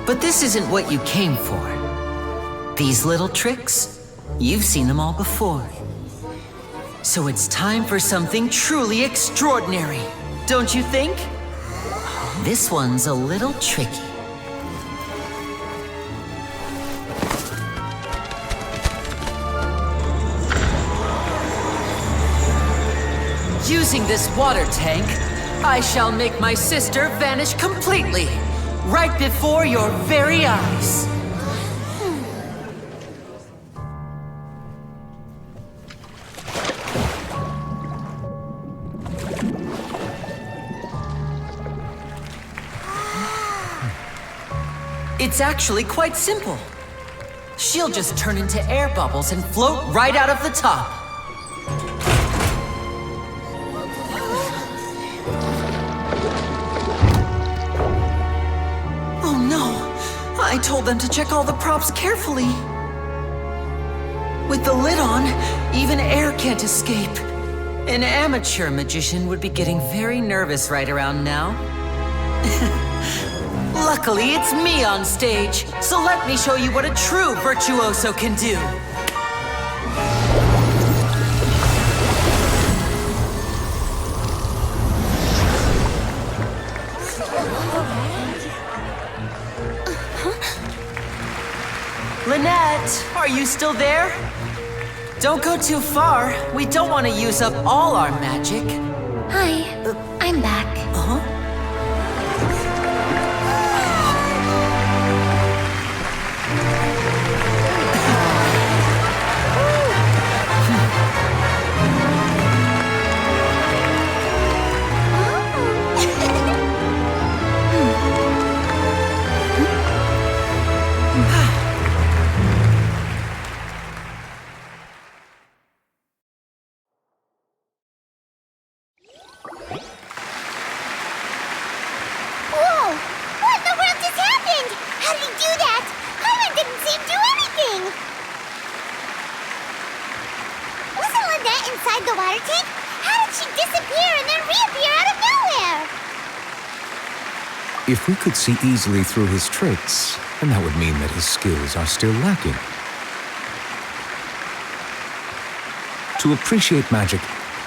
Speaker 6: But this isn't what you came for. These little tricks, you've seen them all before. So it's time for something truly extraordinary, don't you think? This one's a little tricky. Using this water tank, I shall make my sister vanish completely, right before your very eyes. It's actually quite simple. She'll just turn into air bubbles and float right out of the top. told them to check all the props carefully. With the lid on, even air can't escape. An amateur magician would be getting very nervous right around now. Luckily, it's me on stage, so let me show you what a true virtuoso can do. Lynette, are you still there? Don't go too far. We don't want to use up all our magic.
Speaker 5: Hi, I'm back.
Speaker 6: Uh-huh.
Speaker 1: Whoa! What in the world just happened? How did he do that? Hyman didn't seem to do anything! Wasn't Lynette inside the water tank? How did she disappear and then reappear out of nowhere?
Speaker 19: If we could see easily through his tricks, then that would mean that his skills are still lacking. To appreciate magic,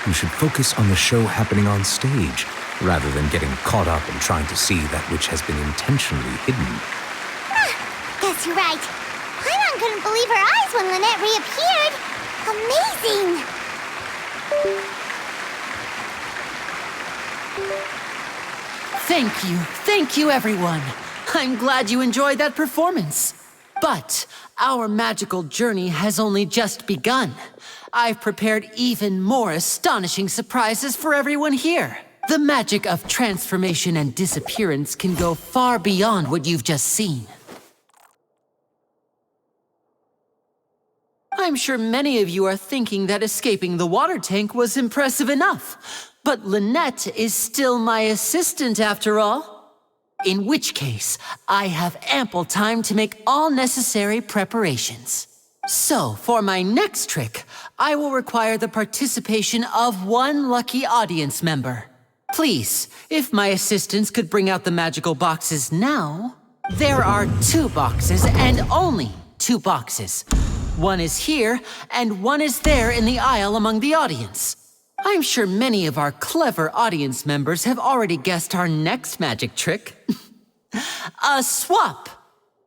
Speaker 19: you should focus on the show happening on stage, rather than getting caught up in trying to see that which has been intentionally hidden.
Speaker 1: Guess you're right. Paimon couldn't believe her eyes when Lynette reappeared. Amazing!
Speaker 6: Thank you everyone. I'm glad you enjoyed that performance. But our magical journey has only just begun. I've prepared even more astonishing surprises for everyone here. The magic of transformation and disappearance can go far beyond what you've just seen. I'm sure many of you are thinking that escaping the water tank was impressive enough. But Lynette is still my assistant after all. In which case, I have ample time to make all necessary preparations. So, for my next trick, I will require the participation of one lucky audience member. Please, if my assistants could bring out the magical boxes now. There are 2 boxes and only 2 boxes. One is here and one is there in the aisle among the audience. I'm sure many of our clever audience members have already guessed our next magic trick. A swap!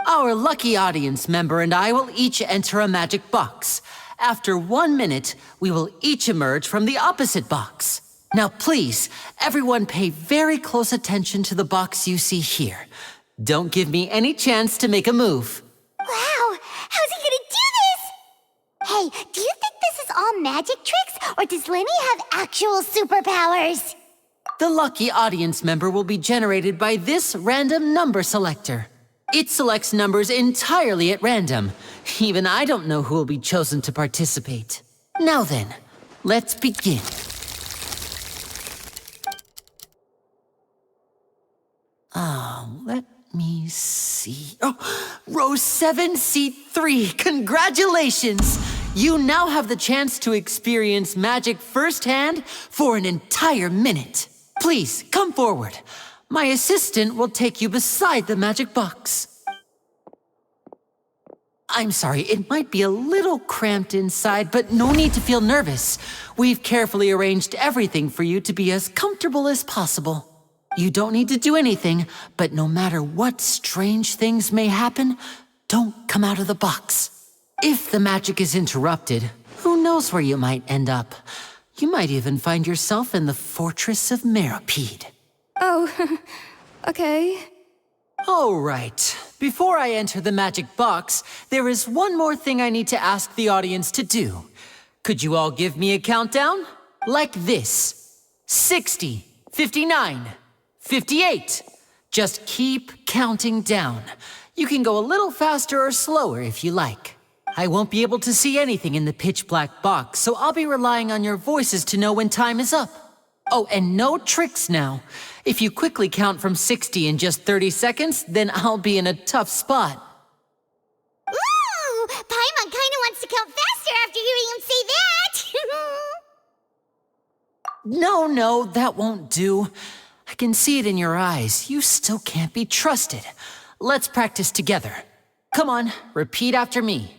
Speaker 6: Our lucky audience member and I will each enter a magic box. After 1 minute, we will each emerge from the opposite box. Now please, everyone pay very close attention to the box you see here. Don't give me any chance to make a move.
Speaker 1: Wow! How's he gonna do this? Hey, do you think this is all magic tricks, or does Lenny have actual superpowers?
Speaker 6: The lucky audience member will be generated by this random number selector. It selects numbers entirely at random. Even I don't know who will be chosen to participate. Now then, let's begin. Let me see. Oh, row 7, seat 3. Congratulations! You now have the chance to experience magic firsthand for an entire minute. Please, come forward. My assistant will take you beside the magic box. I'm sorry, it might be a little cramped inside, but no need to feel nervous. We've carefully arranged everything for you to be as comfortable as possible. You don't need to do anything, but no matter what strange things may happen, don't come out of the box. If the magic is interrupted, who knows where you might end up? You might even find yourself in the Fortress of Meropide.
Speaker 10: Oh, okay.
Speaker 6: All right. Before I enter the magic box, there is one more thing I need to ask the audience to do. Could you all give me a countdown? Like this. 60, 59, 58. Just keep counting down. You can go a little faster or slower if you like. I won't be able to see anything in the pitch black box, so I'll be relying on your voices to know when time is up. Oh, and no tricks now. If you quickly count from 60 in just 30 seconds, then I'll be in a tough spot. No, that won't do. I can see it in your eyes. You still can't be trusted. Let's practice together. Come on, repeat after me.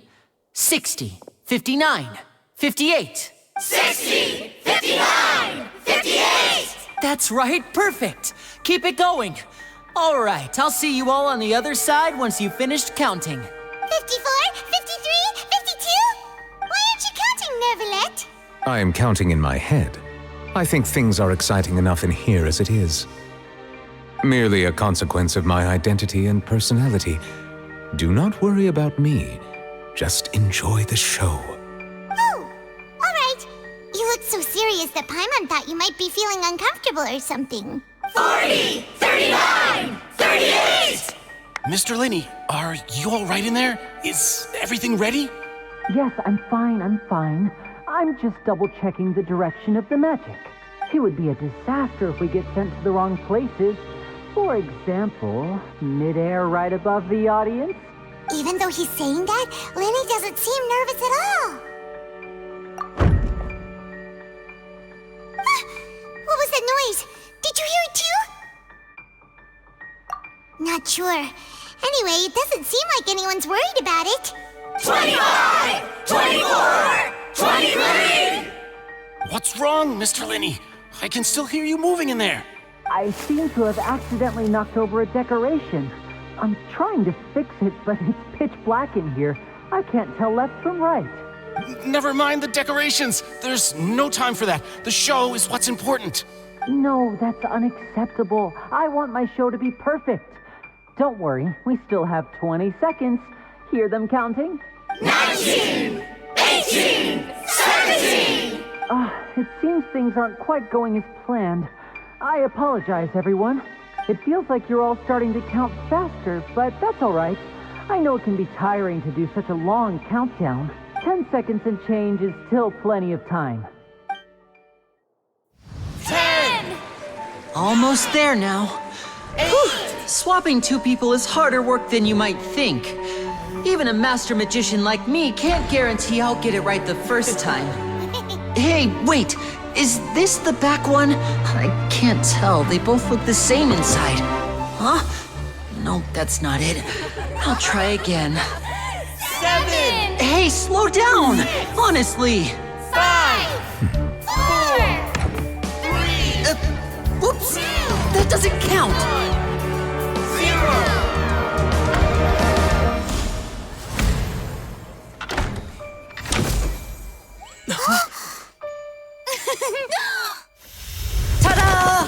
Speaker 6: 60, 59, 58.
Speaker 20: 60, 59, 58!
Speaker 6: That's right, perfect. Keep it going. All right, I'll see you all on the other side once you've finished counting.
Speaker 1: 54, 53, 52? Why aren't you counting, Nervalet?
Speaker 19: I am counting in my head. I think things are exciting enough in here as it is. Merely a consequence of my identity and personality. Do not worry about me. Just enjoy the show.
Speaker 1: Oh, all right. You look so serious that Paimon thought you might be feeling uncomfortable or something.
Speaker 20: 40, 39, 38!
Speaker 21: Mr. Linney, are you all right in there? Is everything ready?
Speaker 6: Yes, I'm fine. I'm just double-checking the direction of the magic. It would be a disaster if we get sent to the wrong places. For example, midair right above the audience.
Speaker 1: Even though he's saying that, Lenny doesn't seem nervous at all. What was that noise? Did you hear it too? Not sure. Anyway, it doesn't seem like anyone's worried about it.
Speaker 20: 25, 24, 23!
Speaker 21: What's wrong, Mr. Linney? I can still hear you moving in there.
Speaker 6: I seem to have accidentally knocked over a decoration. I'm trying to fix it, but it's pitch black in here. I can't tell left from right.
Speaker 21: Never mind the decorations. There's no time for that. The show is what's important.
Speaker 6: No, that's unacceptable. I want my show to be perfect. Don't worry, we still have 20 seconds. Hear them counting?
Speaker 20: 19, 18, 17!
Speaker 6: It seems things aren't quite going as planned. I apologize, everyone. It feels like you're all starting to count faster, but that's all right. I know it can be tiring to do such a long countdown. 10 seconds and change is still plenty of time.
Speaker 20: 10!
Speaker 6: Almost there now.
Speaker 20: 8!
Speaker 6: Swapping two people is harder work than you might think. Even a master magician like me can't guarantee I'll get it right the first time. Hey, wait! Is this the back one? I can't tell. They both look the same inside. Huh? No, that's not it. I'll try again.
Speaker 20: 7!
Speaker 6: Hey, slow down! Honestly!
Speaker 20: 5! 4! 3!
Speaker 6: Whoops! That doesn't count!
Speaker 20: 0!
Speaker 6: Ta-da!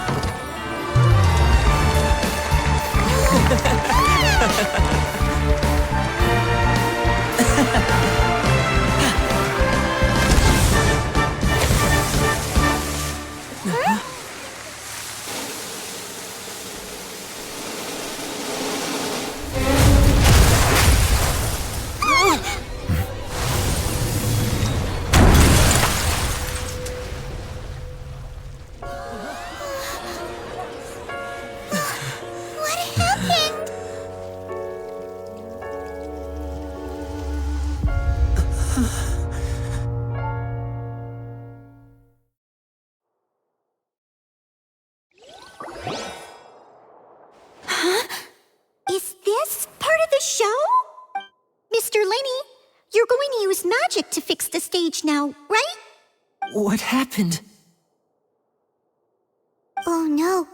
Speaker 1: Is this part of the show? Mr. Lenny, you're going to use magic to fix the stage now, right?
Speaker 6: What happened?
Speaker 1: Oh no.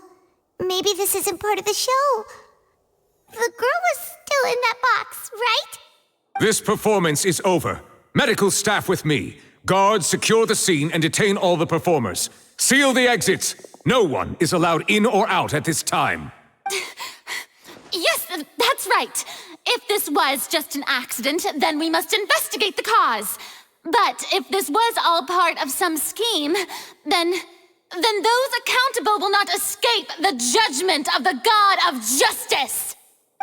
Speaker 1: Maybe this isn't part of the show. The girl was still in that box, right?
Speaker 19: This performance is over. Medical staff with me. Guards, secure the scene and detain all the performers. Seal the exits. No one is allowed in or out at this time.
Speaker 7: Yes, that's right. If this was just an accident, then we must investigate the cause. But if this was all part of some scheme, then those accountable will not escape the judgment of the God of Justice.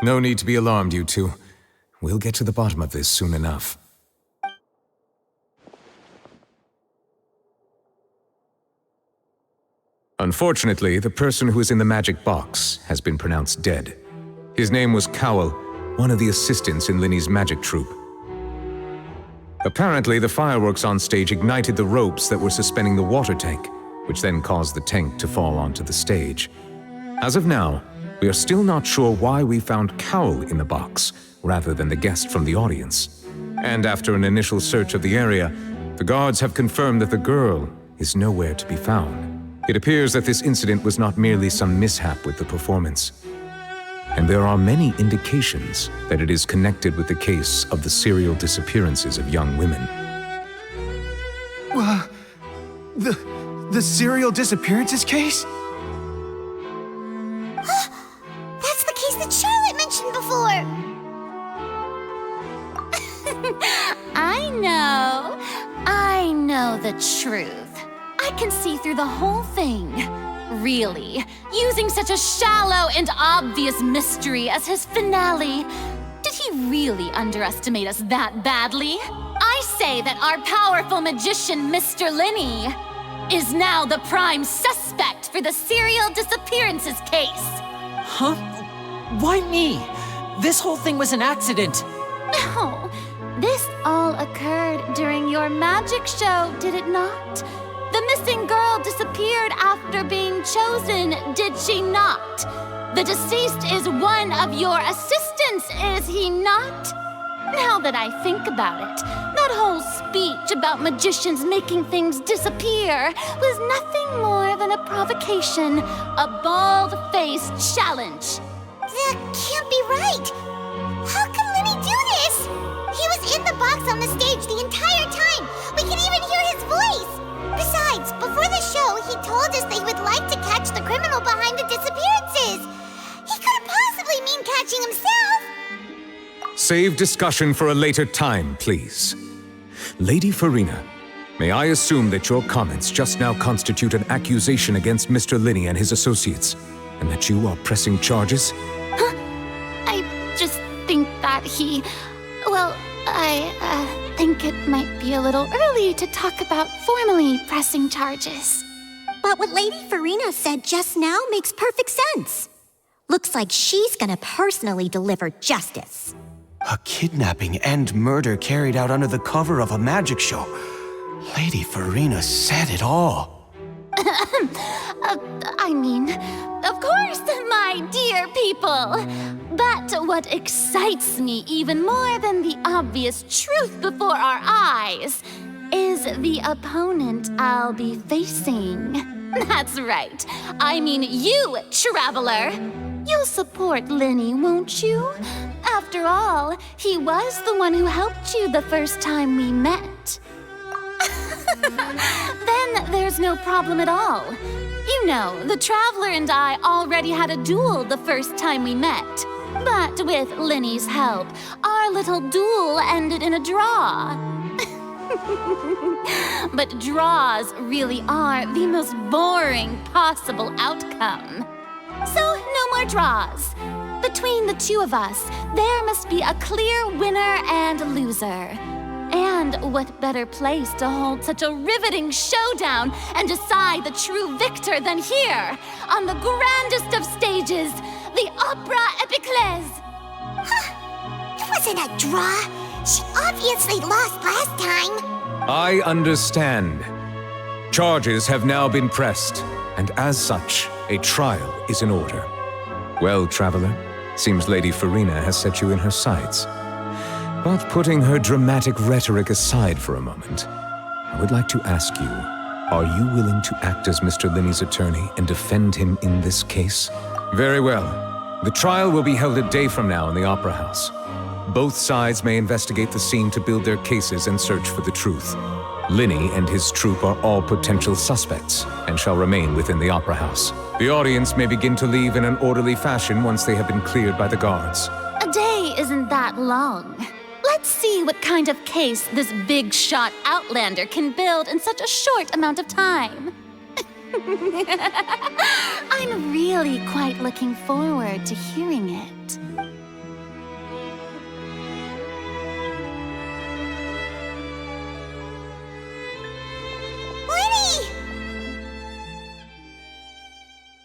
Speaker 19: No need to be alarmed, you two. We'll get to the bottom of this soon enough. Unfortunately, the person who is in the magic box has been pronounced dead. His name was Cowell, one of the assistants in Linny's magic troupe. Apparently, the fireworks on stage ignited the ropes that were suspending the water tank. which then caused the tank to fall onto the stage. As of now, we are still not sure why we found Cowl in the box, rather than the guest from the audience. And after an initial search of the area, the guards have confirmed that the girl is nowhere to be found. It appears that this incident was not merely some mishap with the performance. And there are many indications that it is connected with the case of the serial disappearances of young women.
Speaker 9: The serial disappearances case?
Speaker 1: That's the case that Charlotte mentioned before.
Speaker 7: I know the truth. I can see through the whole thing. Really, using such a shallow and obvious mystery as his finale. Did he really underestimate us that badly? I say that our powerful magician, Mr. Linney, is now the prime suspect for the serial disappearances case.
Speaker 6: Huh? Why me? This whole thing was an accident.
Speaker 7: No, this all occurred during your magic show, did it not? The missing girl disappeared after being chosen, did she not? The deceased is one of your assistants, is he not? Now that I think about it, that whole speech about magicians making things disappear was nothing more than a provocation, a bald-faced challenge.
Speaker 1: That can't be right. How can Linny do this? He was in the box on the stage the entire time. We can even hear his voice. Besides, before the show, he told us that he would like to catch the criminal behind the disappearances. He couldn't possibly mean catching himself.
Speaker 19: Save discussion for a later time, please. Lady Farina, may I assume that your comments just now constitute an accusation against Mr. Linney and his associates, and that you are pressing charges?
Speaker 7: I just think that I think it might be a little early to talk about formally pressing charges.
Speaker 14: But what Lady Farina said just now makes perfect sense. Looks like she's gonna personally deliver justice.
Speaker 9: A kidnapping and murder carried out under the cover of a magic show. Lady Farina said it all.
Speaker 7: Of course, my dear people. But what excites me even more than the obvious truth before our eyes is the opponent I'll be facing. That's right. I mean you, Traveler. You'll support Linney, won't you? After all, he was the one who helped you the first time we met. Then there's no problem at all. You know, the Traveler and I already had a duel the first time we met. But with Linney's help, our little duel ended in a draw. But draws really are the most boring possible outcome. So no more draws. Between the two of us, there must be a clear winner and loser. And what better place to hold such a riveting showdown and decide the true victor than here, on the grandest of stages, the Opera Epiclese.
Speaker 1: It wasn't a draw. She obviously lost last time.
Speaker 19: I understand. Charges have now been pressed, and as such, a trial is in order. Well, Traveler, seems Lady Farina has set you in her sights. But putting her dramatic rhetoric aside for a moment, I would like to ask you, are you willing to act as Mr. Linney's attorney and defend him in this case? Very well. The trial will be held a day from now in the Opera House. Both sides may investigate the scene to build their cases and search for the truth. Linney and his troupe are all potential suspects and shall remain within the Opera House. The audience may begin to leave in an orderly fashion once they have been cleared by the guards.
Speaker 7: A day isn't that long. Let's see what kind of case this big-shot Outlander can build in such a short amount of time. I'm really quite looking forward to hearing it.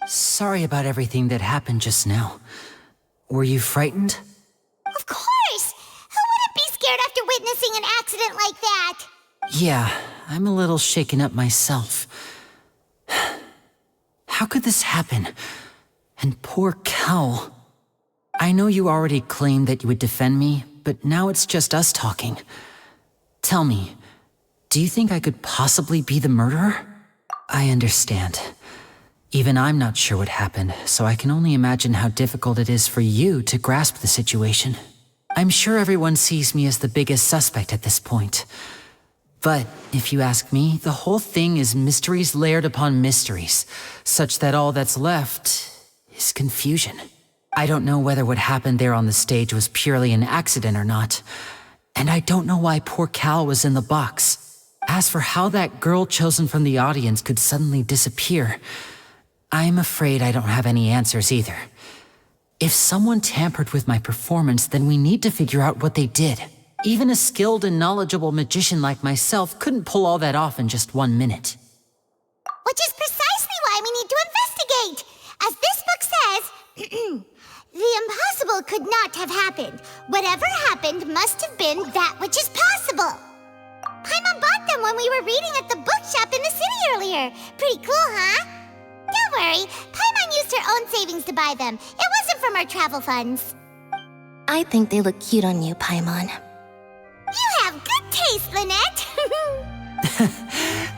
Speaker 6: Sorry about everything that happened just now. Were you frightened?
Speaker 1: Of course! Who wouldn't be scared after witnessing an accident like that?
Speaker 6: Yeah, I'm a little shaken up myself. How could this happen? And poor Cal. I know you already claimed that you would defend me, but now it's just us talking. Tell me, do you think I could possibly be the murderer? I understand. Even I'm not sure what happened, so I can only imagine how difficult it is for you to grasp the situation. I'm sure everyone sees me as the biggest suspect at this point. But if you ask me, the whole thing is mysteries layered upon mysteries, such that all that's left is confusion. I don't know whether what happened there on the stage was purely an accident or not, and I don't know why poor Cal was in the box. As for how that girl chosen from the audience could suddenly disappear, I'm afraid I don't have any answers either. If someone tampered with my performance, then we need to figure out what they did. Even a skilled and knowledgeable magician like myself couldn't pull all that off in just 1 minute.
Speaker 1: Which is precisely why we need to investigate. As this book says, the impossible could not have happened. Whatever happened must have been that which is possible. Paimon bought them when we were reading at the bookshop in the city earlier. Pretty cool, huh? Don't worry, Paimon used her own savings to buy them. It wasn't from our travel funds.
Speaker 5: I think they look cute on you, Paimon.
Speaker 1: You have good taste, Lynette.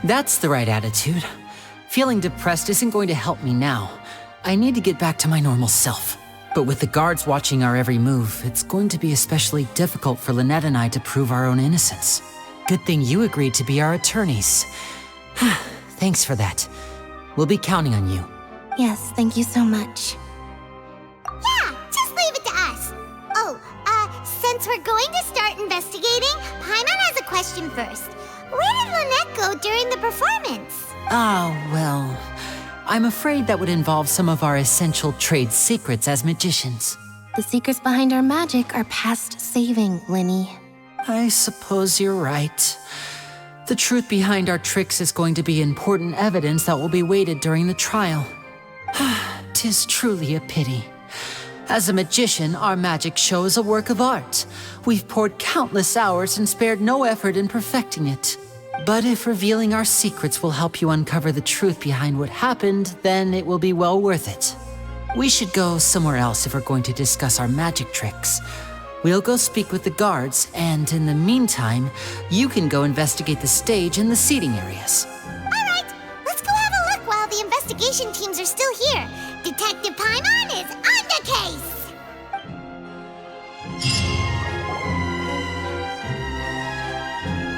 Speaker 6: That's the right attitude. Feeling depressed isn't going to help me now. I need to get back to my normal self. But with the guards watching our every move, it's going to be especially difficult for Lynette and I to prove our own innocence. Good thing you agreed to be our attorneys. Thanks for that. We'll be counting on you.
Speaker 5: Yes, thank you so much.
Speaker 1: Yeah, just leave it to us. Oh, since we're going to start investigating, Paimon has a question first. Where did Lynette go during the performance?
Speaker 6: Oh, well, I'm afraid that would involve some of our essential trade secrets as magicians.
Speaker 5: The secrets behind our magic are past saving, Linny.
Speaker 6: I suppose you're right. The truth behind our tricks is going to be important evidence that will be weighted during the trial. 'Tis truly a pity. As a magician, our magic show is a work of art. We've poured countless hours and spared no effort in perfecting it. But if revealing our secrets will help you uncover the truth behind what happened, then it will be well worth it. We should go somewhere else if we're going to discuss our magic tricks. We'll go speak with the guards, and in the meantime, you can go investigate the stage and the seating areas.
Speaker 1: All right, let's go have a look while the investigation teams are still here. Detective Paimon is on the case!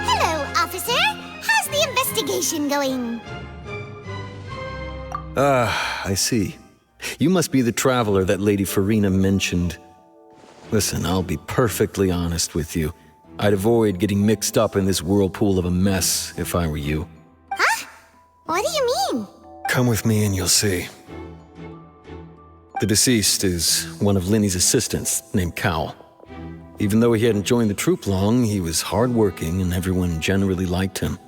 Speaker 1: Hello, officer. How's the investigation going?
Speaker 4: I see. You must be the traveler that Lady Farina mentioned. Listen, I'll be perfectly honest with you. I'd avoid getting mixed up in this whirlpool of a mess if I were you.
Speaker 1: Huh? What do you mean?
Speaker 4: Come with me and you'll see. The deceased is one of Linny's assistants named Cal. Even though he hadn't joined the troupe long, he was hardworking and everyone generally liked him.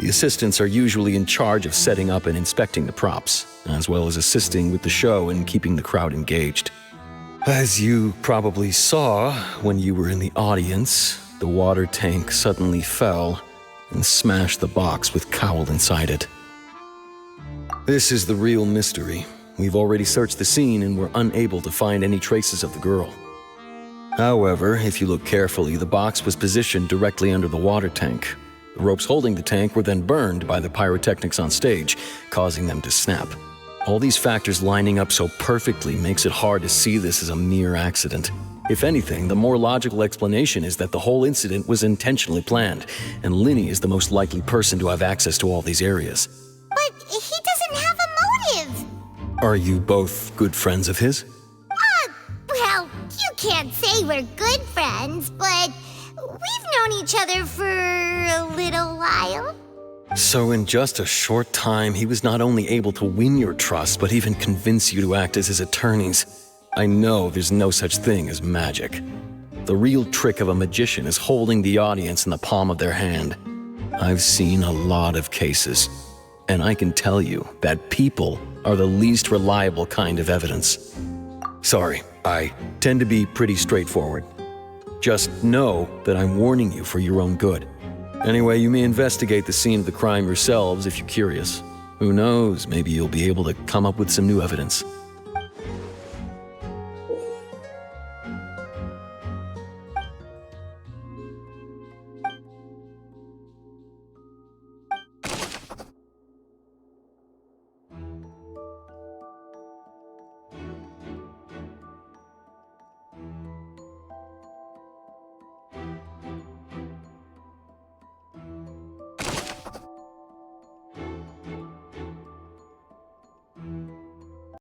Speaker 4: The assistants are usually in charge of setting up and inspecting the props, as well as assisting with the show and keeping the crowd engaged. As you probably saw when you were in the audience, the water tank suddenly fell and smashed the box with Cowl inside it. This is the real mystery. We've already searched the scene and were unable to find any traces of the girl. However, if you look carefully, the box was positioned directly under the water tank. The ropes holding the tank were then burned by the pyrotechnics on stage, causing them to snap. All these factors lining up so perfectly makes it hard to see this as a mere accident. If anything, the more logical explanation is that the whole incident was intentionally planned, and Linny is the most likely person to have access to all these areas.
Speaker 1: But he doesn't have a motive.
Speaker 4: Are you both good friends of his?
Speaker 1: Well, you can't say we're good friends, but we've known each other for a little while.
Speaker 4: So in just a short time, he was not only able to win your trust, but even convince you to act as his attorneys. I know there's no such thing as magic. The real trick of a magician is holding the audience in the palm of their hand. I've seen a lot of cases, and I can tell you that people are the least reliable kind of evidence. Sorry, I tend to be pretty straightforward. Just know that I'm warning you for your own good. Anyway, you may investigate the scene of the crime yourselves if you're curious. Who knows, maybe you'll be able to come up with some new evidence.